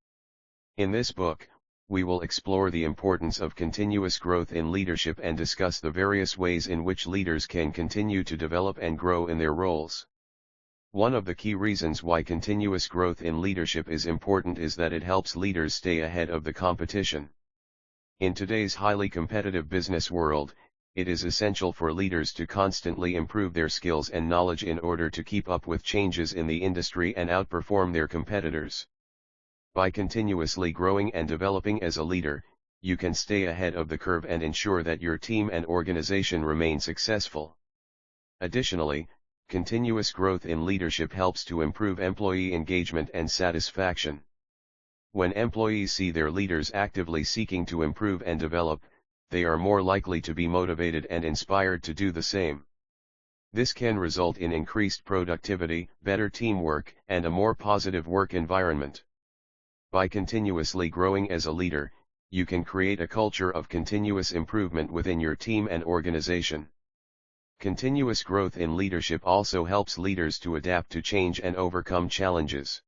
In this book, we will explore the importance of continuous growth in leadership and discuss the various ways in which leaders can continue to develop and grow in their roles. One of the key reasons why continuous growth in leadership is important is that it helps leaders stay ahead of the competition. In today's highly competitive business world, it is essential for leaders to constantly improve their skills and knowledge in order to keep up with changes in the industry and outperform their competitors. By continuously growing and developing as a leader, you can stay ahead of the curve and ensure that your team and organization remain successful. Additionally, continuous growth in leadership helps to improve employee engagement and satisfaction. When employees see their leaders actively seeking to improve and develop, they are more likely to be motivated and inspired to do the same. This can result in increased productivity, better teamwork, and a more positive work environment. By continuously growing as a leader, you can create a culture of continuous improvement within your team and organization. Continuous growth in leadership also helps leaders to adapt to change and overcome challenges.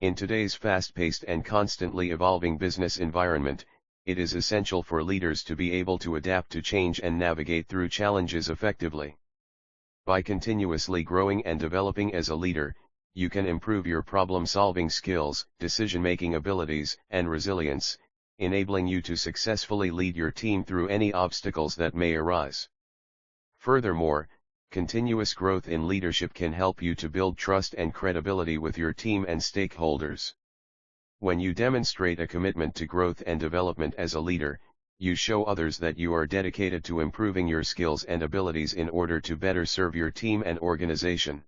In today's fast-paced and constantly evolving business environment, it is essential for leaders to be able to adapt to change and navigate through challenges effectively. By continuously growing and developing as a leader, you can improve your problem-solving skills, decision-making abilities, and resilience, enabling you to successfully lead your team through any obstacles that may arise. Furthermore, continuous growth in leadership can help you to build trust and credibility with your team and stakeholders. When you demonstrate a commitment to growth and development as a leader, you show others that you are dedicated to improving your skills and abilities in order to better serve your team and organization.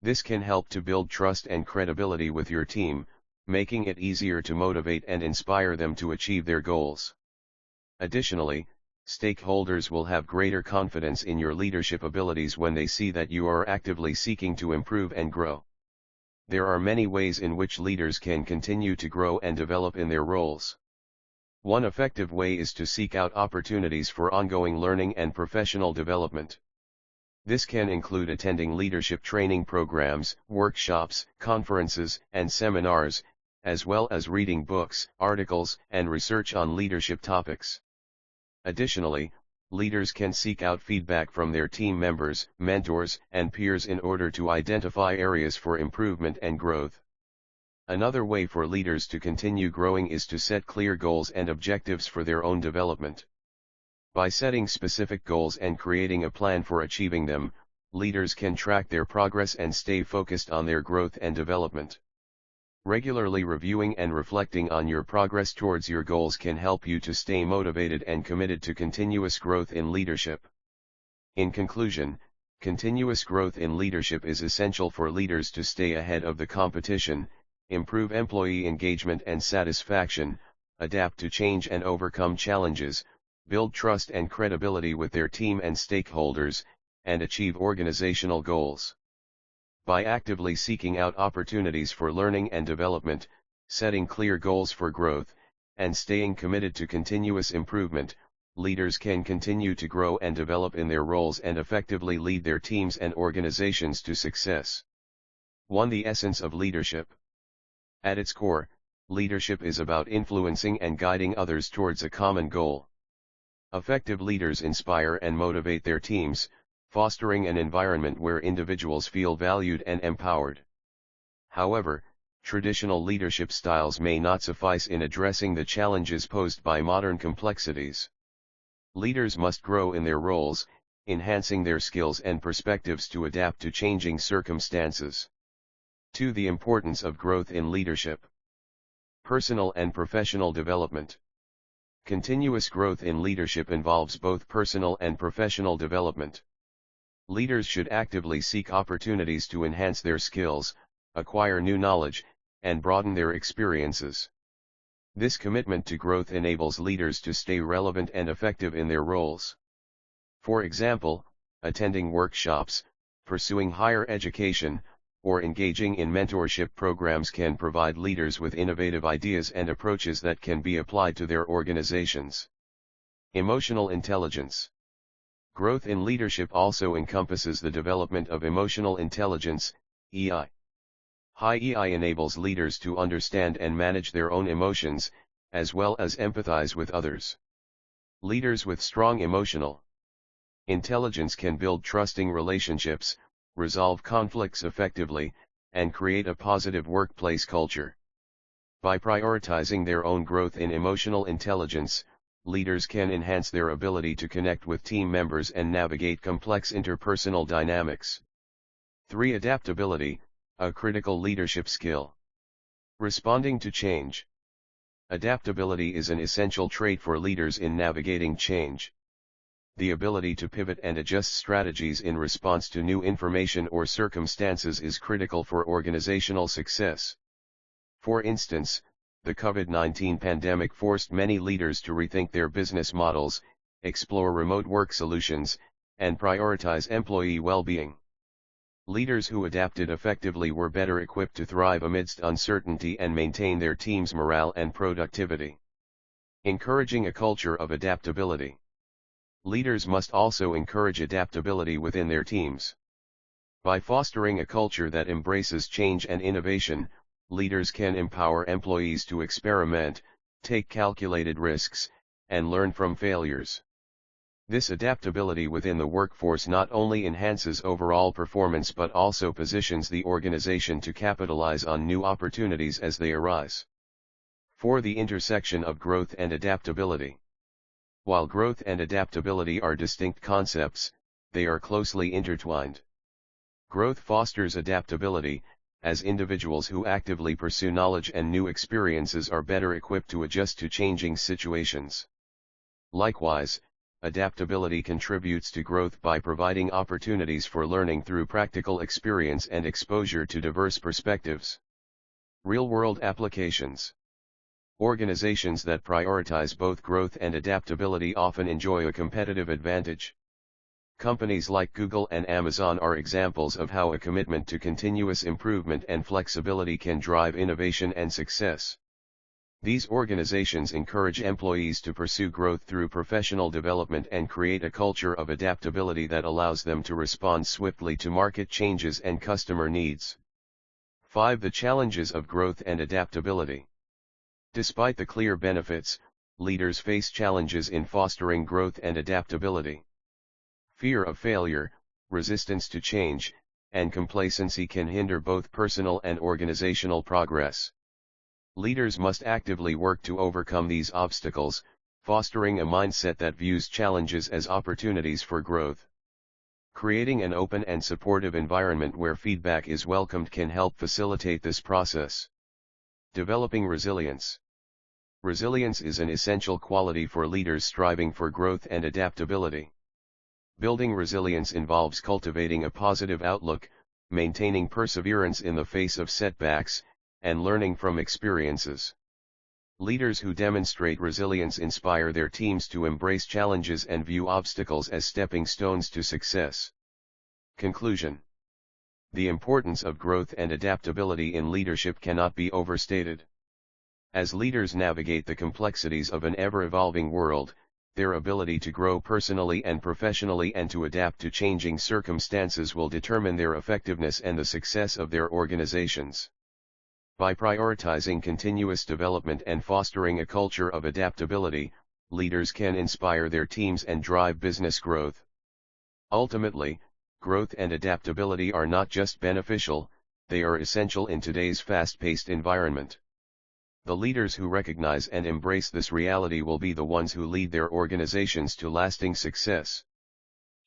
This can help to build trust and credibility with your team, making it easier to motivate and inspire them to achieve their goals. Additionally, stakeholders will have greater confidence in your leadership abilities when they see that you are actively seeking to improve and grow. There are many ways in which leaders can continue to grow and develop in their roles. One effective way is to seek out opportunities for ongoing learning and professional development. This can include attending leadership training programs, workshops, conferences, and seminars, as well as reading books, articles, and research on leadership topics. Additionally, leaders can seek out feedback from their team members, mentors, and peers in order to identify areas for improvement and growth. Another way for leaders to continue growing is to set clear goals and objectives for their own development. By setting specific goals and creating a plan for achieving them, leaders can track their progress and stay focused on their growth and development. Regularly reviewing and reflecting on your progress towards your goals can help you to stay motivated and committed to continuous growth in leadership. In conclusion, continuous growth in leadership is essential for leaders to stay ahead of the competition, improve employee engagement and satisfaction, adapt to change and overcome challenges, build trust and credibility with their team and stakeholders, and achieve organizational goals. By actively seeking out opportunities for learning and development, setting clear goals for growth, and staying committed to continuous improvement, leaders can continue to grow and develop in their roles and effectively lead their teams and organizations to success. 1. The essence of leadership. At its core, leadership is about influencing and guiding others towards a common goal. Effective leaders inspire and motivate their teams, fostering an environment where individuals feel valued and empowered. However, traditional leadership styles may not suffice in addressing the challenges posed by modern complexities. Leaders must grow in their roles, enhancing their skills and perspectives to adapt to changing circumstances. 2. The importance of growth in leadership. Personal and professional development. Continuous growth in leadership involves both personal and professional development. Leaders should actively seek opportunities to enhance their skills, acquire new knowledge, and broaden their experiences. This commitment to growth enables leaders to stay relevant and effective in their roles. For example, attending workshops, pursuing higher education, or engaging in mentorship programs can provide leaders with innovative ideas and approaches that can be applied to their organizations. Emotional intelligence. Growth in leadership also encompasses the development of emotional intelligence, EI. High EI enables leaders to understand and manage their own emotions, as well as empathize with others. Leaders with strong emotional intelligence can build trusting relationships, resolve conflicts effectively, and create a positive workplace culture. By prioritizing their own growth in emotional intelligence, leaders can enhance their ability to connect with team members and navigate complex interpersonal dynamics. 3. Adaptability, a critical leadership skill. Responding to change. Adaptability is an essential trait for leaders in navigating change. The ability to pivot and adjust strategies in response to new information or circumstances is critical for organizational success. For instance, the COVID-19 pandemic forced many leaders to rethink their business models, explore remote work solutions, and prioritize employee well-being. Leaders who adapted effectively were better equipped to thrive amidst uncertainty and maintain their team's morale and productivity. Encouraging a culture of adaptability. Leaders must also encourage adaptability within their teams. By fostering a culture that embraces change and innovation, leaders can empower employees to experiment, take calculated risks, and learn from failures. This adaptability within the workforce not only enhances overall performance but also positions the organization to capitalize on new opportunities as they arise. 4. The intersection of growth and adaptability. While growth and adaptability are distinct concepts, they are closely intertwined. Growth fosters adaptability, as individuals who actively pursue knowledge and new experiences are better equipped to adjust to changing situations. Likewise, adaptability contributes to growth by providing opportunities for learning through practical experience and exposure to diverse perspectives. Real-world applications. Organizations that prioritize both growth and adaptability often enjoy a competitive advantage. Companies like Google and Amazon are examples of how a commitment to continuous improvement and flexibility can drive innovation and success. These organizations encourage employees to pursue growth through professional development and create a culture of adaptability that allows them to respond swiftly to market changes and customer needs. 5. The challenges of growth and adaptability. Despite the clear benefits, leaders face challenges in fostering growth and adaptability. Fear of failure, resistance to change, and complacency can hinder both personal and organizational progress. Leaders must actively work to overcome these obstacles, fostering a mindset that views challenges as opportunities for growth. Creating an open and supportive environment where feedback is welcomed can help facilitate this process. Developing resilience. Resilience is an essential quality for leaders striving for growth and adaptability. Building resilience involves cultivating a positive outlook, maintaining perseverance in the face of setbacks, and learning from experiences. Leaders who demonstrate resilience inspire their teams to embrace challenges and view obstacles as stepping stones to success. Conclusion. The importance of growth and adaptability in leadership cannot be overstated. As leaders navigate the complexities of an ever-evolving world, their ability to grow personally and professionally and to adapt to changing circumstances will determine their effectiveness and the success of their organizations. By prioritizing continuous development and fostering a culture of adaptability, leaders can inspire their teams and drive business growth. Ultimately, growth and adaptability are not just beneficial, they are essential in today's fast-paced environment. The leaders who recognize and embrace this reality will be the ones who lead their organizations to lasting success.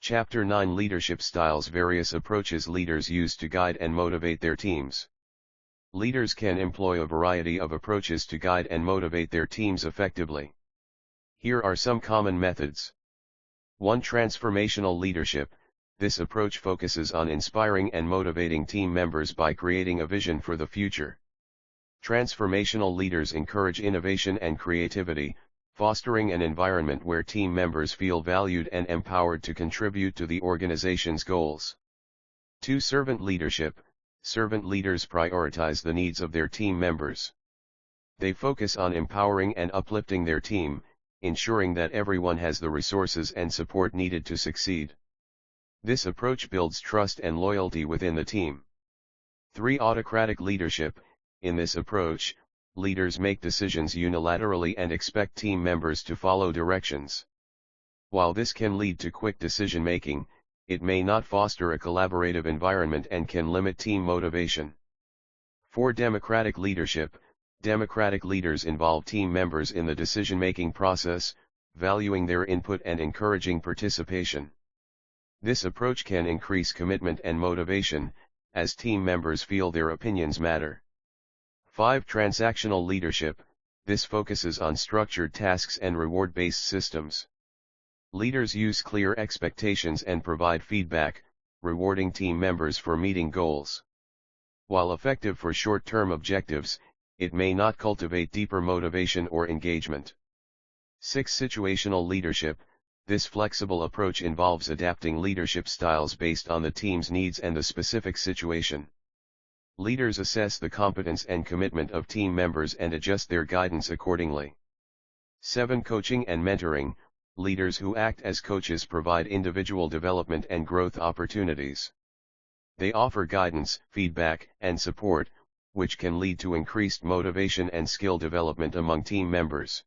Chapter 9 Leadership Styles. Various approaches leaders use to guide and motivate their teams. Leaders can employ a variety of approaches to guide and motivate their teams effectively. Here are some common methods. 1. Transformational leadership. This approach focuses on inspiring and motivating team members by creating a vision for the future. Transformational leaders encourage innovation and creativity, fostering an environment where team members feel valued and empowered to contribute to the organization's goals. 2. Servant leadership. Servant leaders prioritize the needs of their team members. They focus on empowering and uplifting their team, ensuring that everyone has the resources and support needed to succeed. This approach builds trust and loyalty within the team. 3. Autocratic leadership. In this approach, leaders make decisions unilaterally and expect team members to follow directions. While this can lead to quick decision-making, it may not foster a collaborative environment and can limit team motivation. 4. Democratic leadership. Democratic leaders involve team members in the decision-making process, valuing their input and encouraging participation. This approach can increase commitment and motivation, as team members feel their opinions matter. 5. Transactional leadership. This focuses on structured tasks and reward-based systems. Leaders use clear expectations and provide feedback, rewarding team members for meeting goals. While effective for short-term objectives, it may not cultivate deeper motivation or engagement. 6. Situational leadership. This flexible approach involves adapting leadership styles based on the team's needs and the specific situation. Leaders assess the competence and commitment of team members and adjust their guidance accordingly. 7. Coaching and mentoring. Leaders who act as coaches provide individual development and growth opportunities. They offer guidance, feedback, and support, which can lead to increased motivation and skill development among team members.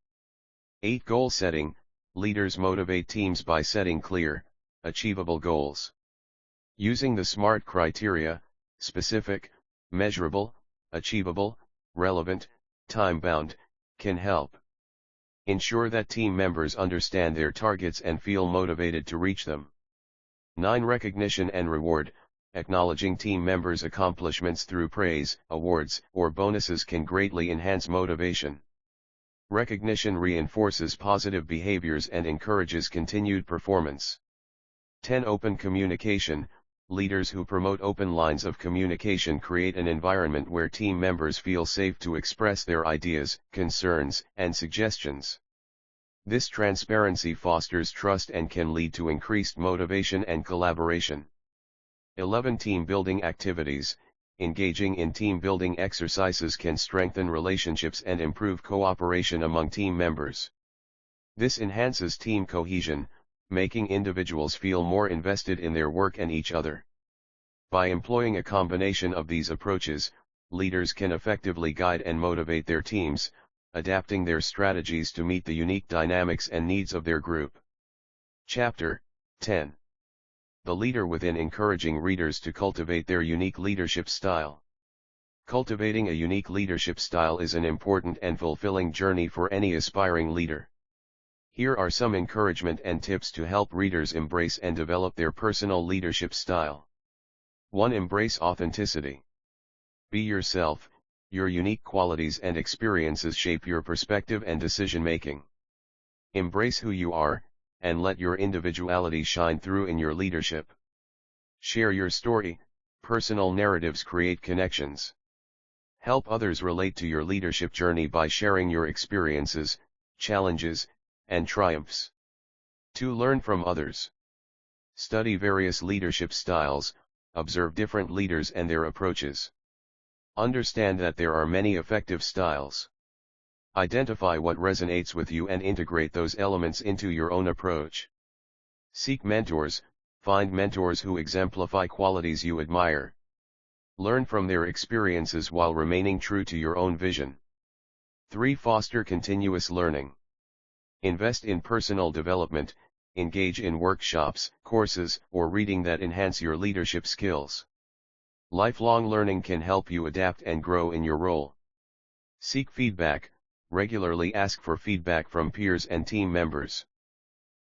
8. Goal setting. Leaders motivate teams by setting clear, achievable goals. Using the SMART criteria, specific, measurable, achievable, relevant, time-bound, can help ensure that team members understand their targets and feel motivated to reach them. 9. Recognition and reward. Acknowledging team members' accomplishments through praise, awards, or bonuses can greatly enhance motivation. Recognition reinforces positive behaviors and encourages continued performance. 10. Open communication. Leaders who promote open lines of communication create an environment where team members feel safe to express their ideas, concerns, and suggestions. This transparency fosters trust and can lead to increased motivation and collaboration. 11. Team building activities. Engaging in team building exercises can strengthen relationships and improve cooperation among team members. This enhances team cohesion, making individuals feel more invested in their work and each other. By employing a combination of these approaches, leaders can effectively guide and motivate their teams, adapting their strategies to meet the unique dynamics and needs of their group. Chapter 10. The leader within. Encouraging readers to cultivate their unique leadership style. Cultivating a unique leadership style is an important and fulfilling journey for any aspiring leader. Here are some encouragement and tips to help readers embrace and develop their personal leadership style. 1. Embrace authenticity. Be yourself. Your unique qualities and experiences shape your perspective and decision-making. Embrace who you are, and let your individuality shine through in your leadership. Share your story. Personal narratives create connections. Help others relate to your leadership journey by sharing your experiences, challenges, and triumphs. To learn from others. Study various leadership styles, observe different leaders and their approaches. Understand that there are many effective styles. Identify what resonates with you and integrate those elements into your own approach. Seek mentors. Find mentors who exemplify qualities you admire. Learn from their experiences while remaining true to your own vision. 3. Foster continuous learning. Invest in personal development. Engage in workshops, courses, or reading that enhance your leadership skills. Lifelong learning can help you adapt and grow in your role. Seek feedback. Regularly ask for feedback from peers and team members.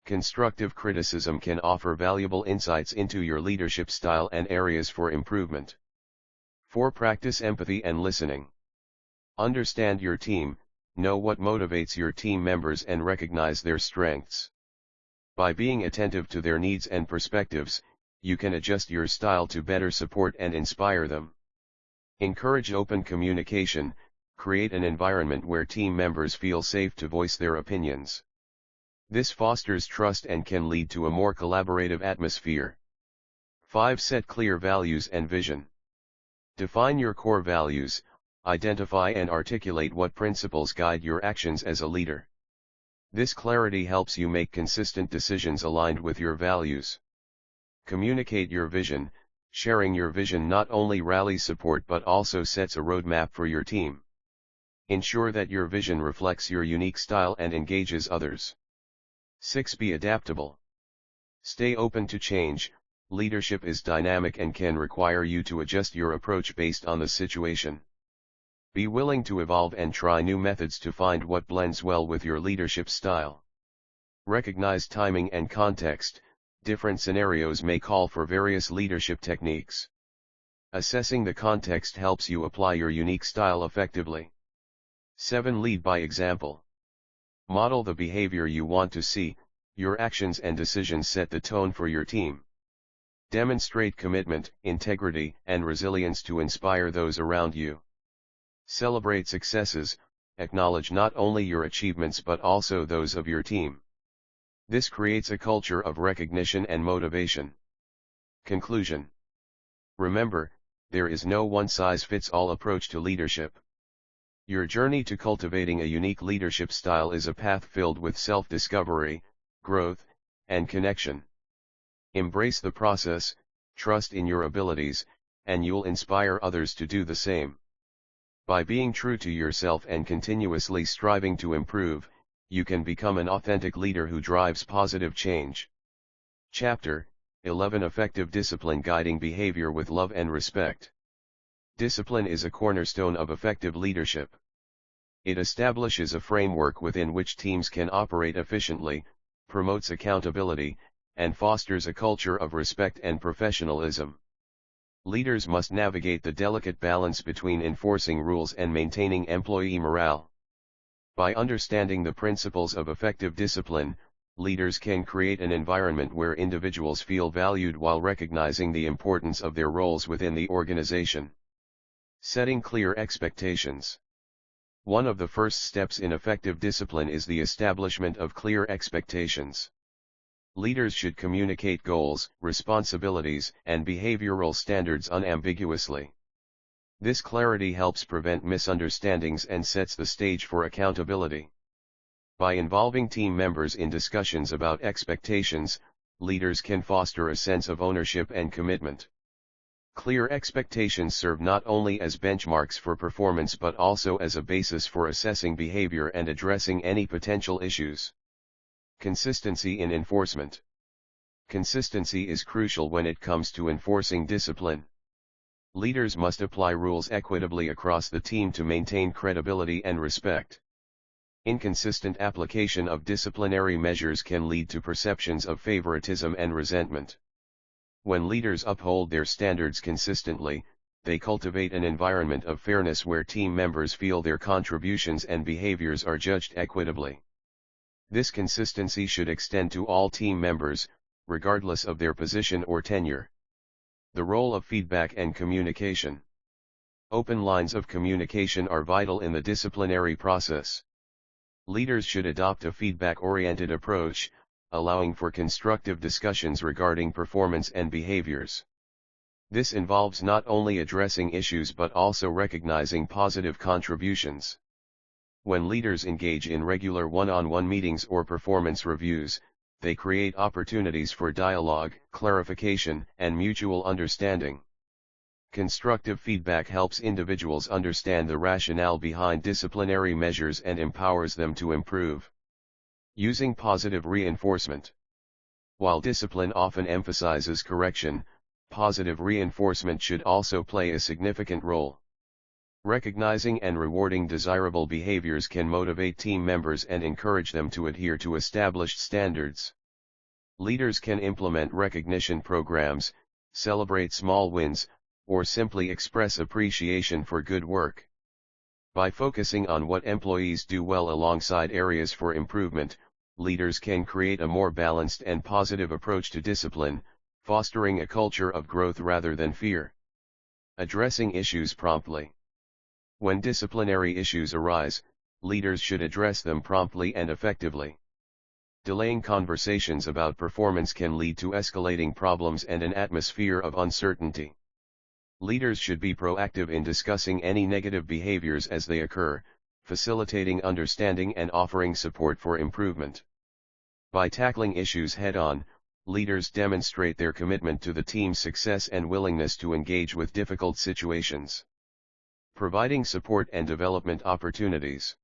Constructive criticism can offer valuable insights into your leadership style and areas for improvement. 4. Practice empathy and listening. Understand your team, know what motivates your team members and recognize their strengths. By being attentive to their needs and perspectives, you can adjust your style to better support and inspire them. Encourage open communication. Create an environment where team members feel safe to voice their opinions. This fosters trust and can lead to a more collaborative atmosphere. 5. Set clear values and vision. Define your core values, identify and articulate what principles guide your actions as a leader. This clarity helps you make consistent decisions aligned with your values. Communicate your vision. Sharing your vision not only rallies support but also sets a roadmap for your team. Ensure that your vision reflects your unique style and engages others. 6. Be adaptable. Stay open to change. Leadership is dynamic and can require you to adjust your approach based on the situation. Be willing to evolve and try new methods to find what blends well with your leadership style. Recognize timing and context. Different scenarios may call for various leadership techniques. Assessing the context helps you apply your unique style effectively. 7. Lead by example. Model the behavior you want to see. Your actions and decisions set the tone for your team. Demonstrate commitment, integrity, and resilience to inspire those around you. Celebrate successes. Acknowledge not only your achievements but also those of your team. This creates a culture of recognition and motivation. Conclusion. Remember, there is no one-size-fits-all approach to leadership. Your journey to cultivating a unique leadership style is a path filled with self-discovery, growth, and connection. Embrace the process, trust in your abilities, and you'll inspire others to do the same. By being true to yourself and continuously striving to improve, you can become an authentic leader who drives positive change. Chapter 11. Effective discipline guiding behavior with love and respect. Discipline is a cornerstone of effective leadership. It establishes a framework within which teams can operate efficiently, promotes accountability, and fosters a culture of respect and professionalism. Leaders must navigate the delicate balance between enforcing rules and maintaining employee morale. By understanding the principles of effective discipline, leaders can create an environment where individuals feel valued while recognizing the importance of their roles within the organization. Setting clear expectations. One of the first steps in effective discipline is the establishment of clear expectations. Leaders should communicate goals, responsibilities, and behavioral standards unambiguously. This clarity helps prevent misunderstandings and sets the stage for accountability. By involving team members in discussions about expectations, leaders can foster a sense of ownership and commitment. Clear expectations serve not only as benchmarks for performance but also as a basis for assessing behavior and addressing any potential issues. Consistency in enforcement. Consistency is crucial when it comes to enforcing discipline. Leaders must apply rules equitably across the team to maintain credibility and respect. Inconsistent application of disciplinary measures can lead to perceptions of favoritism and resentment. When leaders uphold their standards consistently, they cultivate an environment of fairness where team members feel their contributions and behaviors are judged equitably. This consistency should extend to all team members, regardless of their position or tenure. The role of feedback and communication. Open lines of communication are vital in the disciplinary process. Leaders should adopt a feedback-oriented approach, allowing for constructive discussions regarding performance and behaviors. This involves not only addressing issues but also recognizing positive contributions. When leaders engage in regular one-on-one meetings or performance reviews, they create opportunities for dialogue, clarification, and mutual understanding. Constructive feedback helps individuals understand the rationale behind disciplinary measures and empowers them to improve. Using positive reinforcement. While discipline often emphasizes correction, positive reinforcement should also play a significant role. Recognizing and rewarding desirable behaviors can motivate team members and encourage them to adhere to established standards. Leaders can implement recognition programs, celebrate small wins, or simply express appreciation for good work. By focusing on what employees do well alongside areas for improvement, leaders can create a more balanced and positive approach to discipline, fostering a culture of growth rather than fear. Addressing issues promptly. When disciplinary issues arise, leaders should address them promptly and effectively. Delaying conversations about performance can lead to escalating problems and an atmosphere of uncertainty. Leaders should be proactive in discussing any negative behaviors as they occur, facilitating understanding and offering support for improvement. By tackling issues head-on, leaders demonstrate their commitment to the team's success and willingness to engage with difficult situations. Providing support and development opportunities.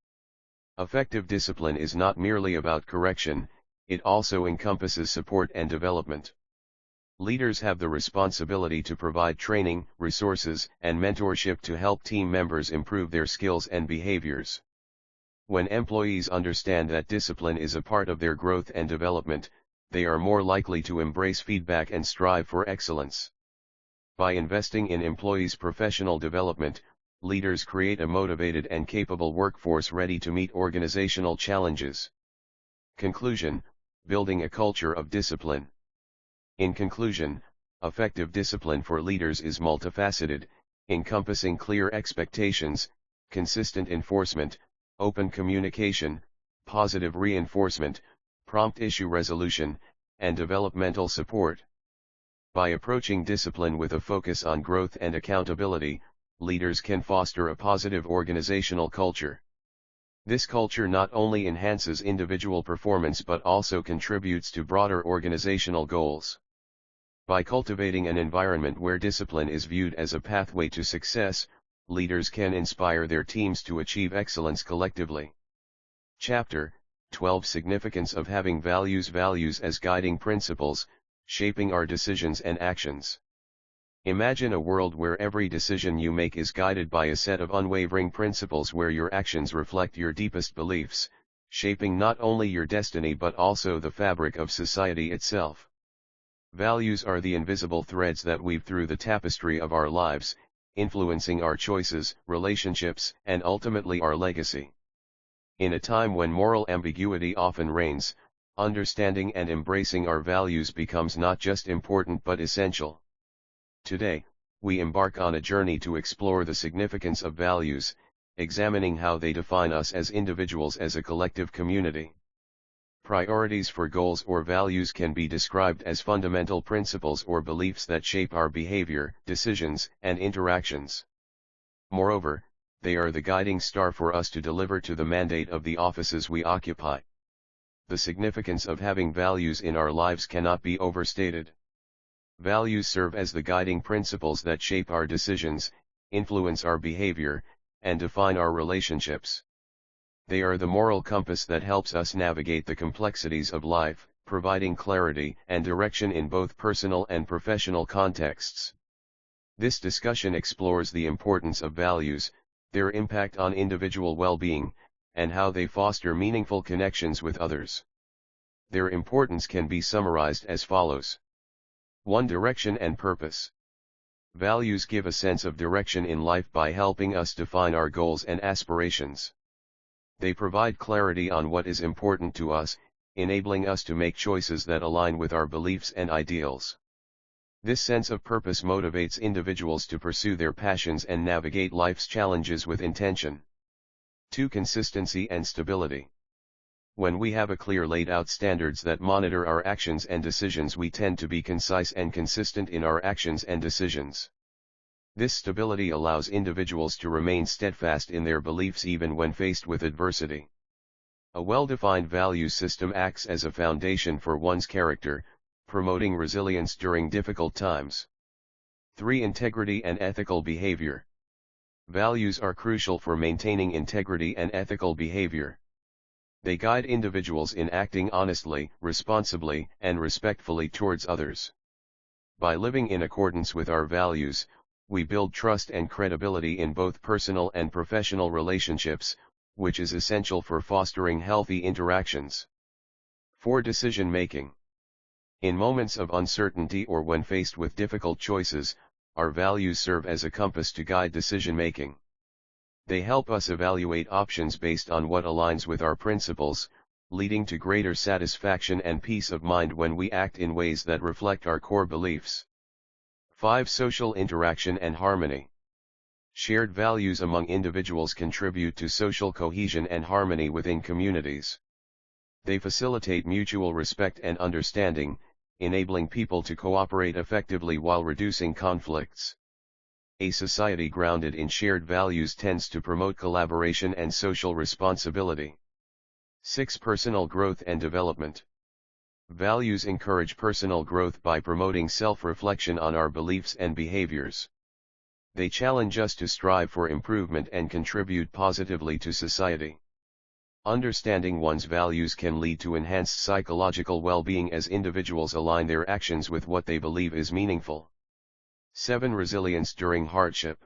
Effective discipline is not merely about correction, it also encompasses support and development. Leaders have the responsibility to provide training, resources, and mentorship to help team members improve their skills and behaviors. When employees understand that discipline is a part of their growth and development, they are more likely to embrace feedback and strive for excellence. By investing in employees' professional development, leaders create a motivated and capable workforce ready to meet organizational challenges. Conclusion: building a culture of discipline. In conclusion, effective discipline for leaders is multifaceted, encompassing clear expectations, consistent enforcement, open communication, positive reinforcement, prompt issue resolution, and developmental support. By approaching discipline with a focus on growth and accountability, leaders can foster a positive organizational culture. This culture not only enhances individual performance but also contributes to broader organizational goals. By cultivating an environment where discipline is viewed as a pathway to success, leaders can inspire their teams to achieve excellence collectively. Chapter 12: Significance of having values. Values as guiding principles, shaping our decisions and actions. Imagine a world where every decision you make is guided by a set of unwavering principles, where your actions reflect your deepest beliefs, shaping not only your destiny but also the fabric of society itself. Values are the invisible threads that weave through the tapestry of our lives, influencing our choices, relationships, and ultimately our legacy. In a time when moral ambiguity often reigns, understanding and embracing our values becomes not just important but essential. Today, we embark on a journey to explore the significance of values, examining how they define us as individuals, as a collective community. Priorities for goals or values can be described as fundamental principles or beliefs that shape our behavior, decisions, and interactions. Moreover, they are the guiding star for us to deliver to the mandate of the offices we occupy. The significance of having values in our lives cannot be overstated. Values serve as the guiding principles that shape our decisions, influence our behavior, and define our relationships. They are the moral compass that helps us navigate the complexities of life, providing clarity and direction in both personal and professional contexts. This discussion explores the importance of values, their impact on individual well-being, and how they foster meaningful connections with others. Their importance can be summarized as follows. 1. Direction and purpose. Values give a sense of direction in life by helping us define our goals and aspirations. They provide clarity on what is important to us, enabling us to make choices that align with our beliefs and ideals. This sense of purpose motivates individuals to pursue their passions and navigate life's challenges with intention. 2. Consistency and stability. When we have a clear laid out standards that monitor our actions and decisions, we tend to be concise and consistent in our actions and decisions. This stability allows individuals to remain steadfast in their beliefs even when faced with adversity. A well-defined value system acts as a foundation for one's character, promoting resilience during difficult times. 3. Integrity and ethical behavior. Values are crucial for maintaining integrity and ethical behavior. They guide individuals in acting honestly, responsibly, and respectfully towards others. By living in accordance with our values, we build trust and credibility in both personal and professional relationships, which is essential for fostering healthy interactions. 4. Decision-making. In moments of uncertainty or when faced with difficult choices, our values serve as a compass to guide decision-making. They help us evaluate options based on what aligns with our principles, leading to greater satisfaction and peace of mind when we act in ways that reflect our core beliefs. 5. Social interaction and harmony. Shared values among individuals contribute to social cohesion and harmony within communities. They facilitate mutual respect and understanding, enabling people to cooperate effectively while reducing conflicts. A society grounded in shared values tends to promote collaboration and social responsibility. 6. Personal growth and development. Values encourage personal growth by promoting self-reflection on our beliefs and behaviors. They challenge us to strive for improvement and contribute positively to society. Understanding one's values can lead to enhanced psychological well-being as individuals align their actions with what they believe is meaningful. 7. Resilience during hardship.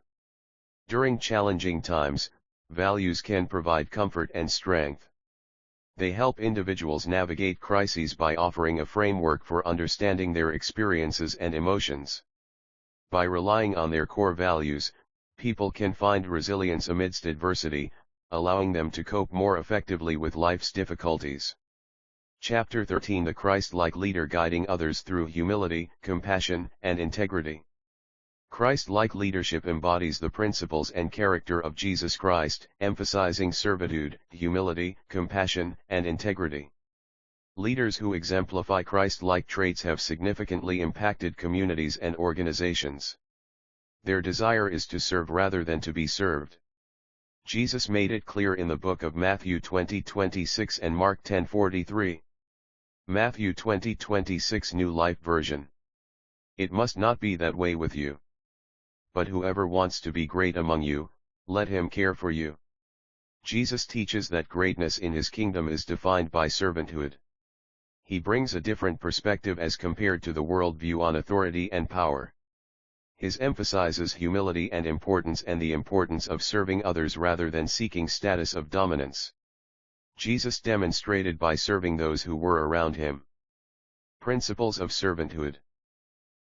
During challenging times, values can provide comfort and strength. They help individuals navigate crises by offering a framework for understanding their experiences and emotions. By relying on their core values, people can find resilience amidst adversity, allowing them to cope more effectively with life's difficulties. Chapter 13. The Christ-like leader guiding others through humility, compassion, and integrity. Christ-like leadership embodies the principles and character of Jesus Christ, emphasizing servitude, humility, compassion, and integrity. Leaders who exemplify Christ-like traits have significantly impacted communities and organizations. Their desire is to serve rather than to be served. Jesus made it clear in the book of Matthew 20:26 and Mark 10:43. Matthew 20:26 New Life Version. It must not be that way with you. But whoever wants to be great among you, let him care for you. Jesus teaches that greatness in his kingdom is defined by servanthood. He brings a different perspective as compared to the worldview on authority and power. His emphasizes humility and importance and the importance of serving others rather than seeking status of dominance. Jesus demonstrated by serving those who were around him. Principles of servanthood.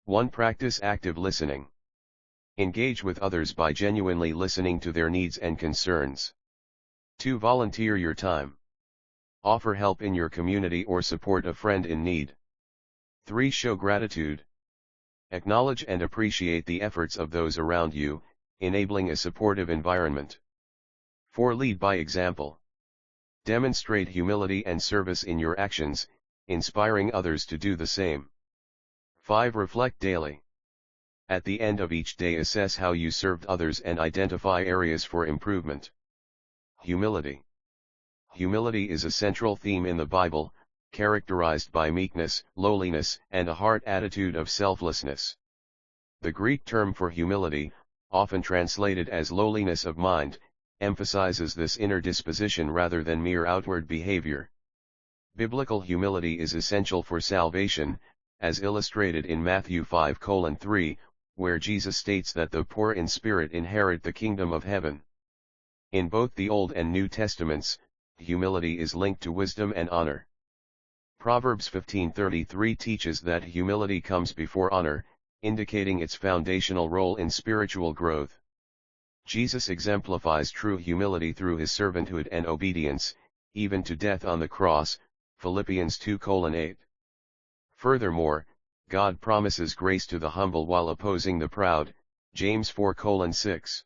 1. Practice active listening. Engage with others by genuinely listening to their needs and concerns. 2. Volunteer your time. Offer help in your community or support a friend in need. 3. Show gratitude. Acknowledge and appreciate the efforts of those around you, enabling a supportive environment. 4. Lead by example. Demonstrate humility and service in your actions, inspiring others to do the same. 5. Reflect daily. At the end of each day, assess how you served others and identify areas for improvement. Humility. Humility is a central theme in the Bible, characterized by meekness, lowliness, and a heart attitude of selflessness. The Greek term for humility, often translated as lowliness of mind, emphasizes this inner disposition rather than mere outward behavior. Biblical humility is essential for salvation, as illustrated in Matthew 5:3, where Jesus states that the poor in spirit inherit the kingdom of heaven. In both the Old and New Testaments, humility is linked to wisdom and honor. Proverbs 15:33 teaches that humility comes before honor, indicating its foundational role in spiritual growth. Jesus exemplifies true humility through his servanthood and obedience, even to death on the cross, Philippians 2:8. Furthermore, God promises grace to the humble while opposing the proud, James 4:6.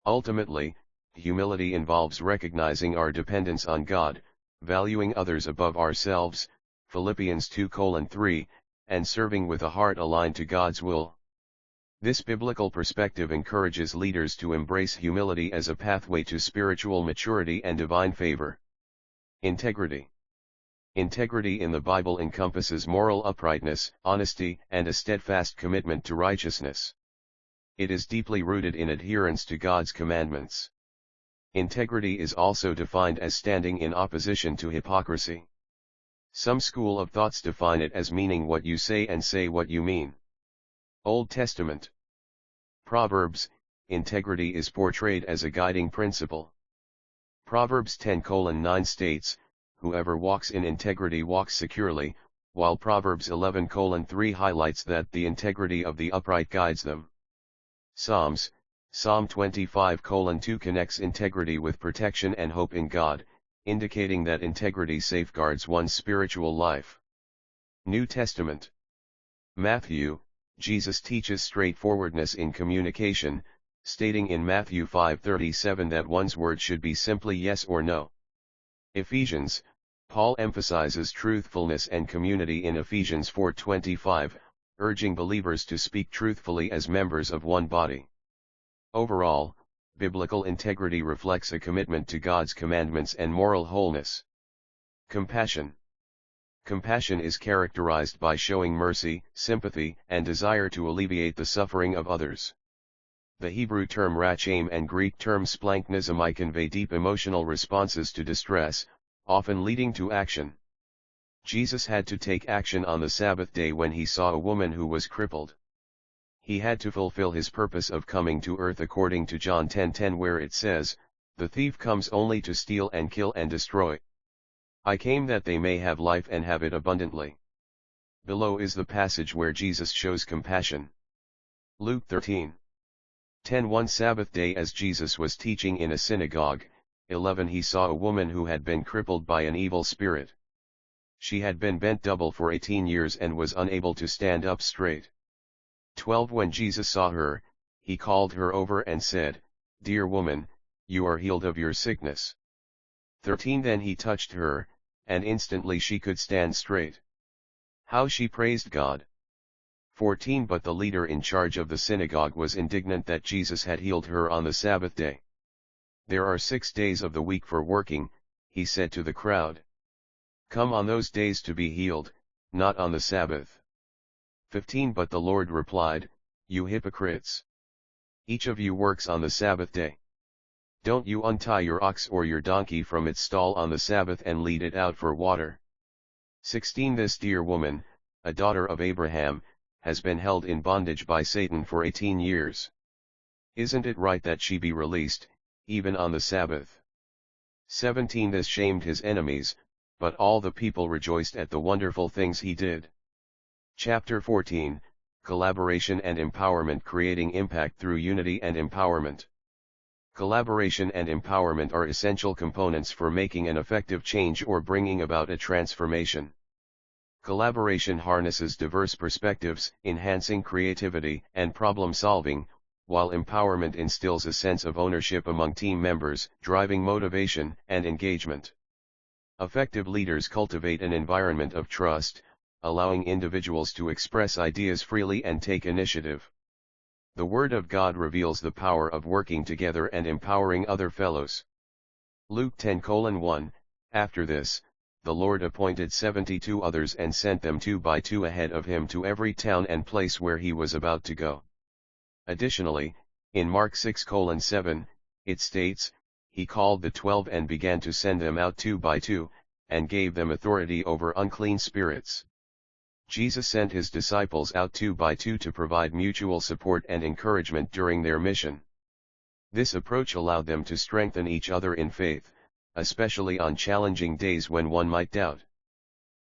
Ultimately, humility involves recognizing our dependence on God, valuing others above ourselves, Philippians 2:3, and serving with a heart aligned to God's will. This biblical perspective encourages leaders to embrace humility as a pathway to spiritual maturity and divine favor. Integrity. Integrity in the Bible encompasses moral uprightness, honesty, and a steadfast commitment to righteousness. It is deeply rooted in adherence to God's commandments. Integrity is also defined as standing in opposition to hypocrisy. Some school of thoughts define it as meaning what you say and say what you mean. Old Testament. Proverbs, integrity is portrayed as a guiding principle. Proverbs 10:9 states, "Whoever walks in integrity walks securely," while Proverbs 11:3 highlights that the integrity of the upright guides them. Psalms, Psalm 25:2 connects integrity with protection and hope in God, indicating that integrity safeguards one's spiritual life. New Testament. Matthew, Jesus teaches straightforwardness in communication, stating in Matthew 5:37 that one's word should be simply yes or no. Ephesians, Paul emphasizes truthfulness and community in Ephesians 4:25, urging believers to speak truthfully as members of one body. Overall, biblical integrity reflects a commitment to God's commandments and moral wholeness. Compassion. Compassion is characterized by showing mercy, sympathy, and desire to alleviate the suffering of others. The Hebrew term racham and Greek term splanchnizomai convey deep emotional responses to distress, often leading to action. Jesus had to take action on the Sabbath day when he saw a woman who was crippled. He had to fulfill his purpose of coming to earth according to John 10:10, where it says, "The thief comes only to steal and kill and destroy. I came that they may have life and have it abundantly." Below is the passage where Jesus shows compassion. Luke 13:10. One Sabbath day as Jesus was teaching in a synagogue, 11 he saw a woman who had been crippled by an evil spirit. She had been bent double for 18 years and was unable to stand up straight. 12 When Jesus saw her, he called her over and said, "Dear woman, you are healed of your sickness." 13 Then he touched her, and instantly she could stand straight. How she praised God. 14 But the leader in charge of the synagogue was indignant that Jesus had healed her on the Sabbath day. "There are 6 days of the week for working," he said to the crowd. "Come on those days to be healed, not on the Sabbath." 15 But the Lord replied, "You hypocrites! Each of you works on the Sabbath day. Don't you untie your ox or your donkey from its stall on the Sabbath and lead it out for water?" 16 This dear woman, a daughter of Abraham, has been held in bondage by Satan for 18 years. Isn't it right that she be released, even on the Sabbath? 17 This shamed his enemies, but all the people rejoiced at the wonderful things he did. Chapter 14, Collaboration and Empowerment, Creating Impact Through Unity and Empowerment. Collaboration and empowerment are essential components for making an effective change or bringing about a transformation. Collaboration harnesses diverse perspectives, enhancing creativity and problem-solving, while empowerment instills a sense of ownership among team members, driving motivation and engagement. Effective leaders cultivate an environment of trust, allowing individuals to express ideas freely and take initiative. The Word of God reveals the power of working together and empowering other fellows. Luke 10:1, After this, the Lord appointed 72 others and sent them 2 by 2 ahead of him to every town and place where he was about to go. Additionally, in Mark 6:7, it states, "He called the 12 and began to send them out 2 by 2, and gave them authority over unclean spirits." Jesus sent his disciples out 2 by 2 to provide mutual support and encouragement during their mission. This approach allowed them to strengthen each other in faith, especially on challenging days when one might doubt.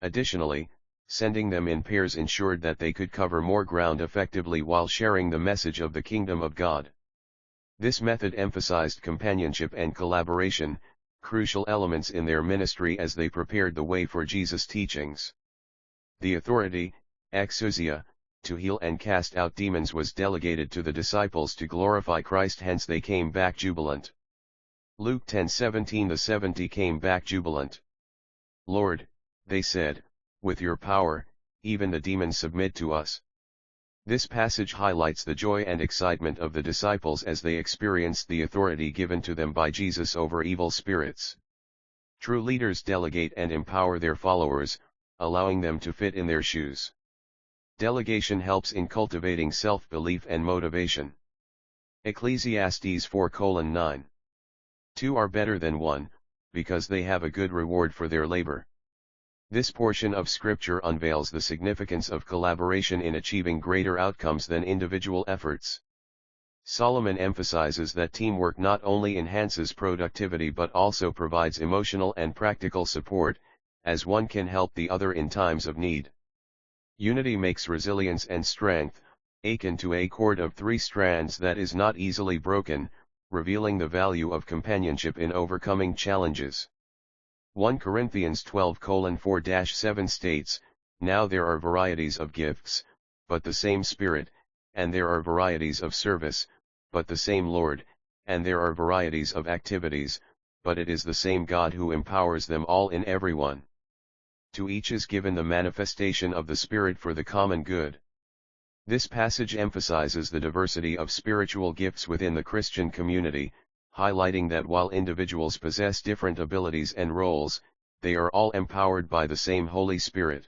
Additionally, sending them in pairs ensured that they could cover more ground effectively while sharing the message of the kingdom of God. This method emphasized companionship and collaboration, crucial elements in their ministry as they prepared the way for Jesus' teachings. The authority, exousia, to heal and cast out demons was delegated to the disciples to glorify Christ, hence they came back jubilant. Luke 10:17 The 70 came back jubilant. Lord, they said, with your power, even the demons submit to us. This passage highlights the joy and excitement of the disciples as they experienced the authority given to them by Jesus over evil spirits. True leaders delegate and empower their followers, allowing them to fit in their shoes. Delegation helps in cultivating self-belief and motivation. Ecclesiastes 4:9. Two are better than one, because they have a good reward for their labor. This portion of Scripture unveils the significance of collaboration in achieving greater outcomes than individual efforts. Solomon emphasizes that teamwork not only enhances productivity but also provides emotional and practical support, as one can help the other in times of need. Unity makes resilience and strength, akin to a cord of 3 strands that is not easily broken, revealing the value of companionship in overcoming challenges. 1 Corinthians 12:4-7 states, Now there are varieties of gifts, but the same Spirit, and there are varieties of service, but the same Lord, and there are varieties of activities, but it is the same God who empowers them all in everyone. To each is given the manifestation of the Spirit for the common good. This passage emphasizes the diversity of spiritual gifts within the Christian community, highlighting that while individuals possess different abilities and roles, they are all empowered by the same Holy Spirit.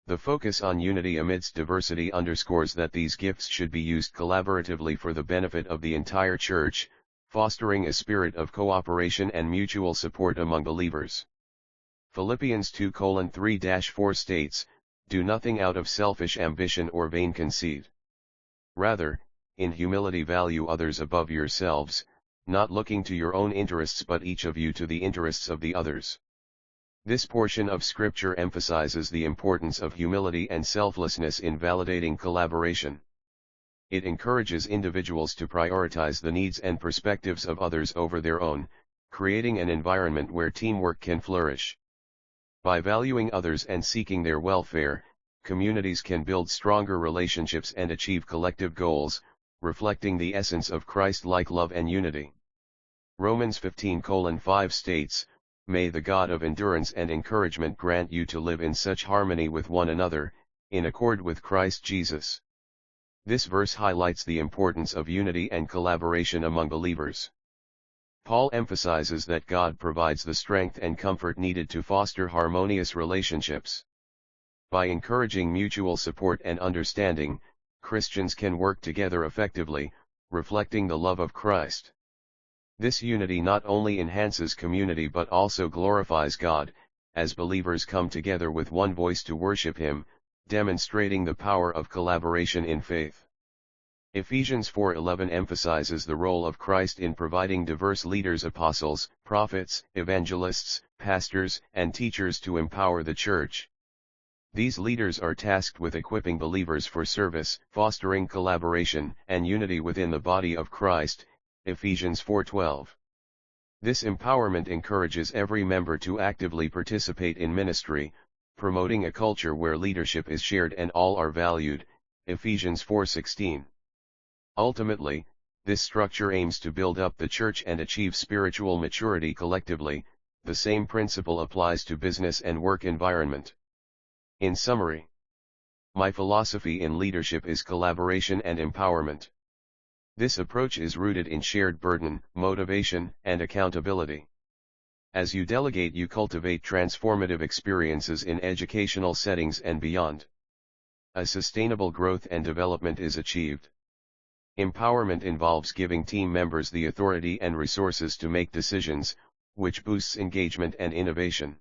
The focus on unity amidst diversity underscores that these gifts should be used collaboratively for the benefit of the entire church, fostering a spirit of cooperation and mutual support among believers. Philippians 2:3-4 states, Do nothing out of selfish ambition or vain conceit. Rather, in humility value others above yourselves, not looking to your own interests but each of you to the interests of the others. This portion of Scripture emphasizes the importance of humility and selflessness in validating collaboration. It encourages individuals to prioritize the needs and perspectives of others over their own, creating an environment where teamwork can flourish. By valuing others and seeking their welfare, communities can build stronger relationships and achieve collective goals, reflecting the essence of Christ-like love and unity. Romans 15:5 states, May the God of endurance and encouragement grant you to live in such harmony with one another, in accord with Christ Jesus. This verse highlights the importance of unity and collaboration among believers. Paul emphasizes that God provides the strength and comfort needed to foster harmonious relationships. By encouraging mutual support and understanding, Christians can work together effectively, reflecting the love of Christ. This unity not only enhances community but also glorifies God, as believers come together with one voice to worship Him, demonstrating the power of collaboration in faith. Ephesians 4:11 emphasizes the role of Christ in providing diverse leaders, apostles, prophets, evangelists, pastors, and teachers to empower the church. These leaders are tasked with equipping believers for service, fostering collaboration and unity within the body of Christ, Ephesians 4:12. This empowerment encourages every member to actively participate in ministry, promoting a culture where leadership is shared and all are valued, Ephesians 4:16. Ultimately, this structure aims to build up the church and achieve spiritual maturity collectively. The same principle applies to business and work environment. In summary, my philosophy in leadership is collaboration and empowerment. This approach is rooted in shared burden, motivation, and accountability. As you delegate, you cultivate transformative experiences in educational settings and beyond. A sustainable growth and development is achieved. Empowerment involves giving team members the authority and resources to make decisions, which boosts engagement and innovation.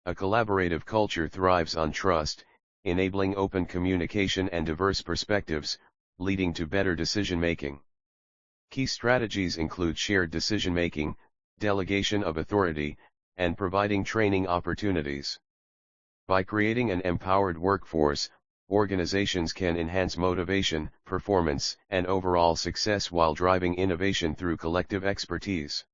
A collaborative culture thrives on trust, enabling open communication and diverse perspectives, leading to better decision-making. Key strategies include shared decision-making, delegation of authority, and providing training opportunities. By creating an empowered workforce, Organizations can enhance motivation, performance, and overall success while driving innovation through collective expertise.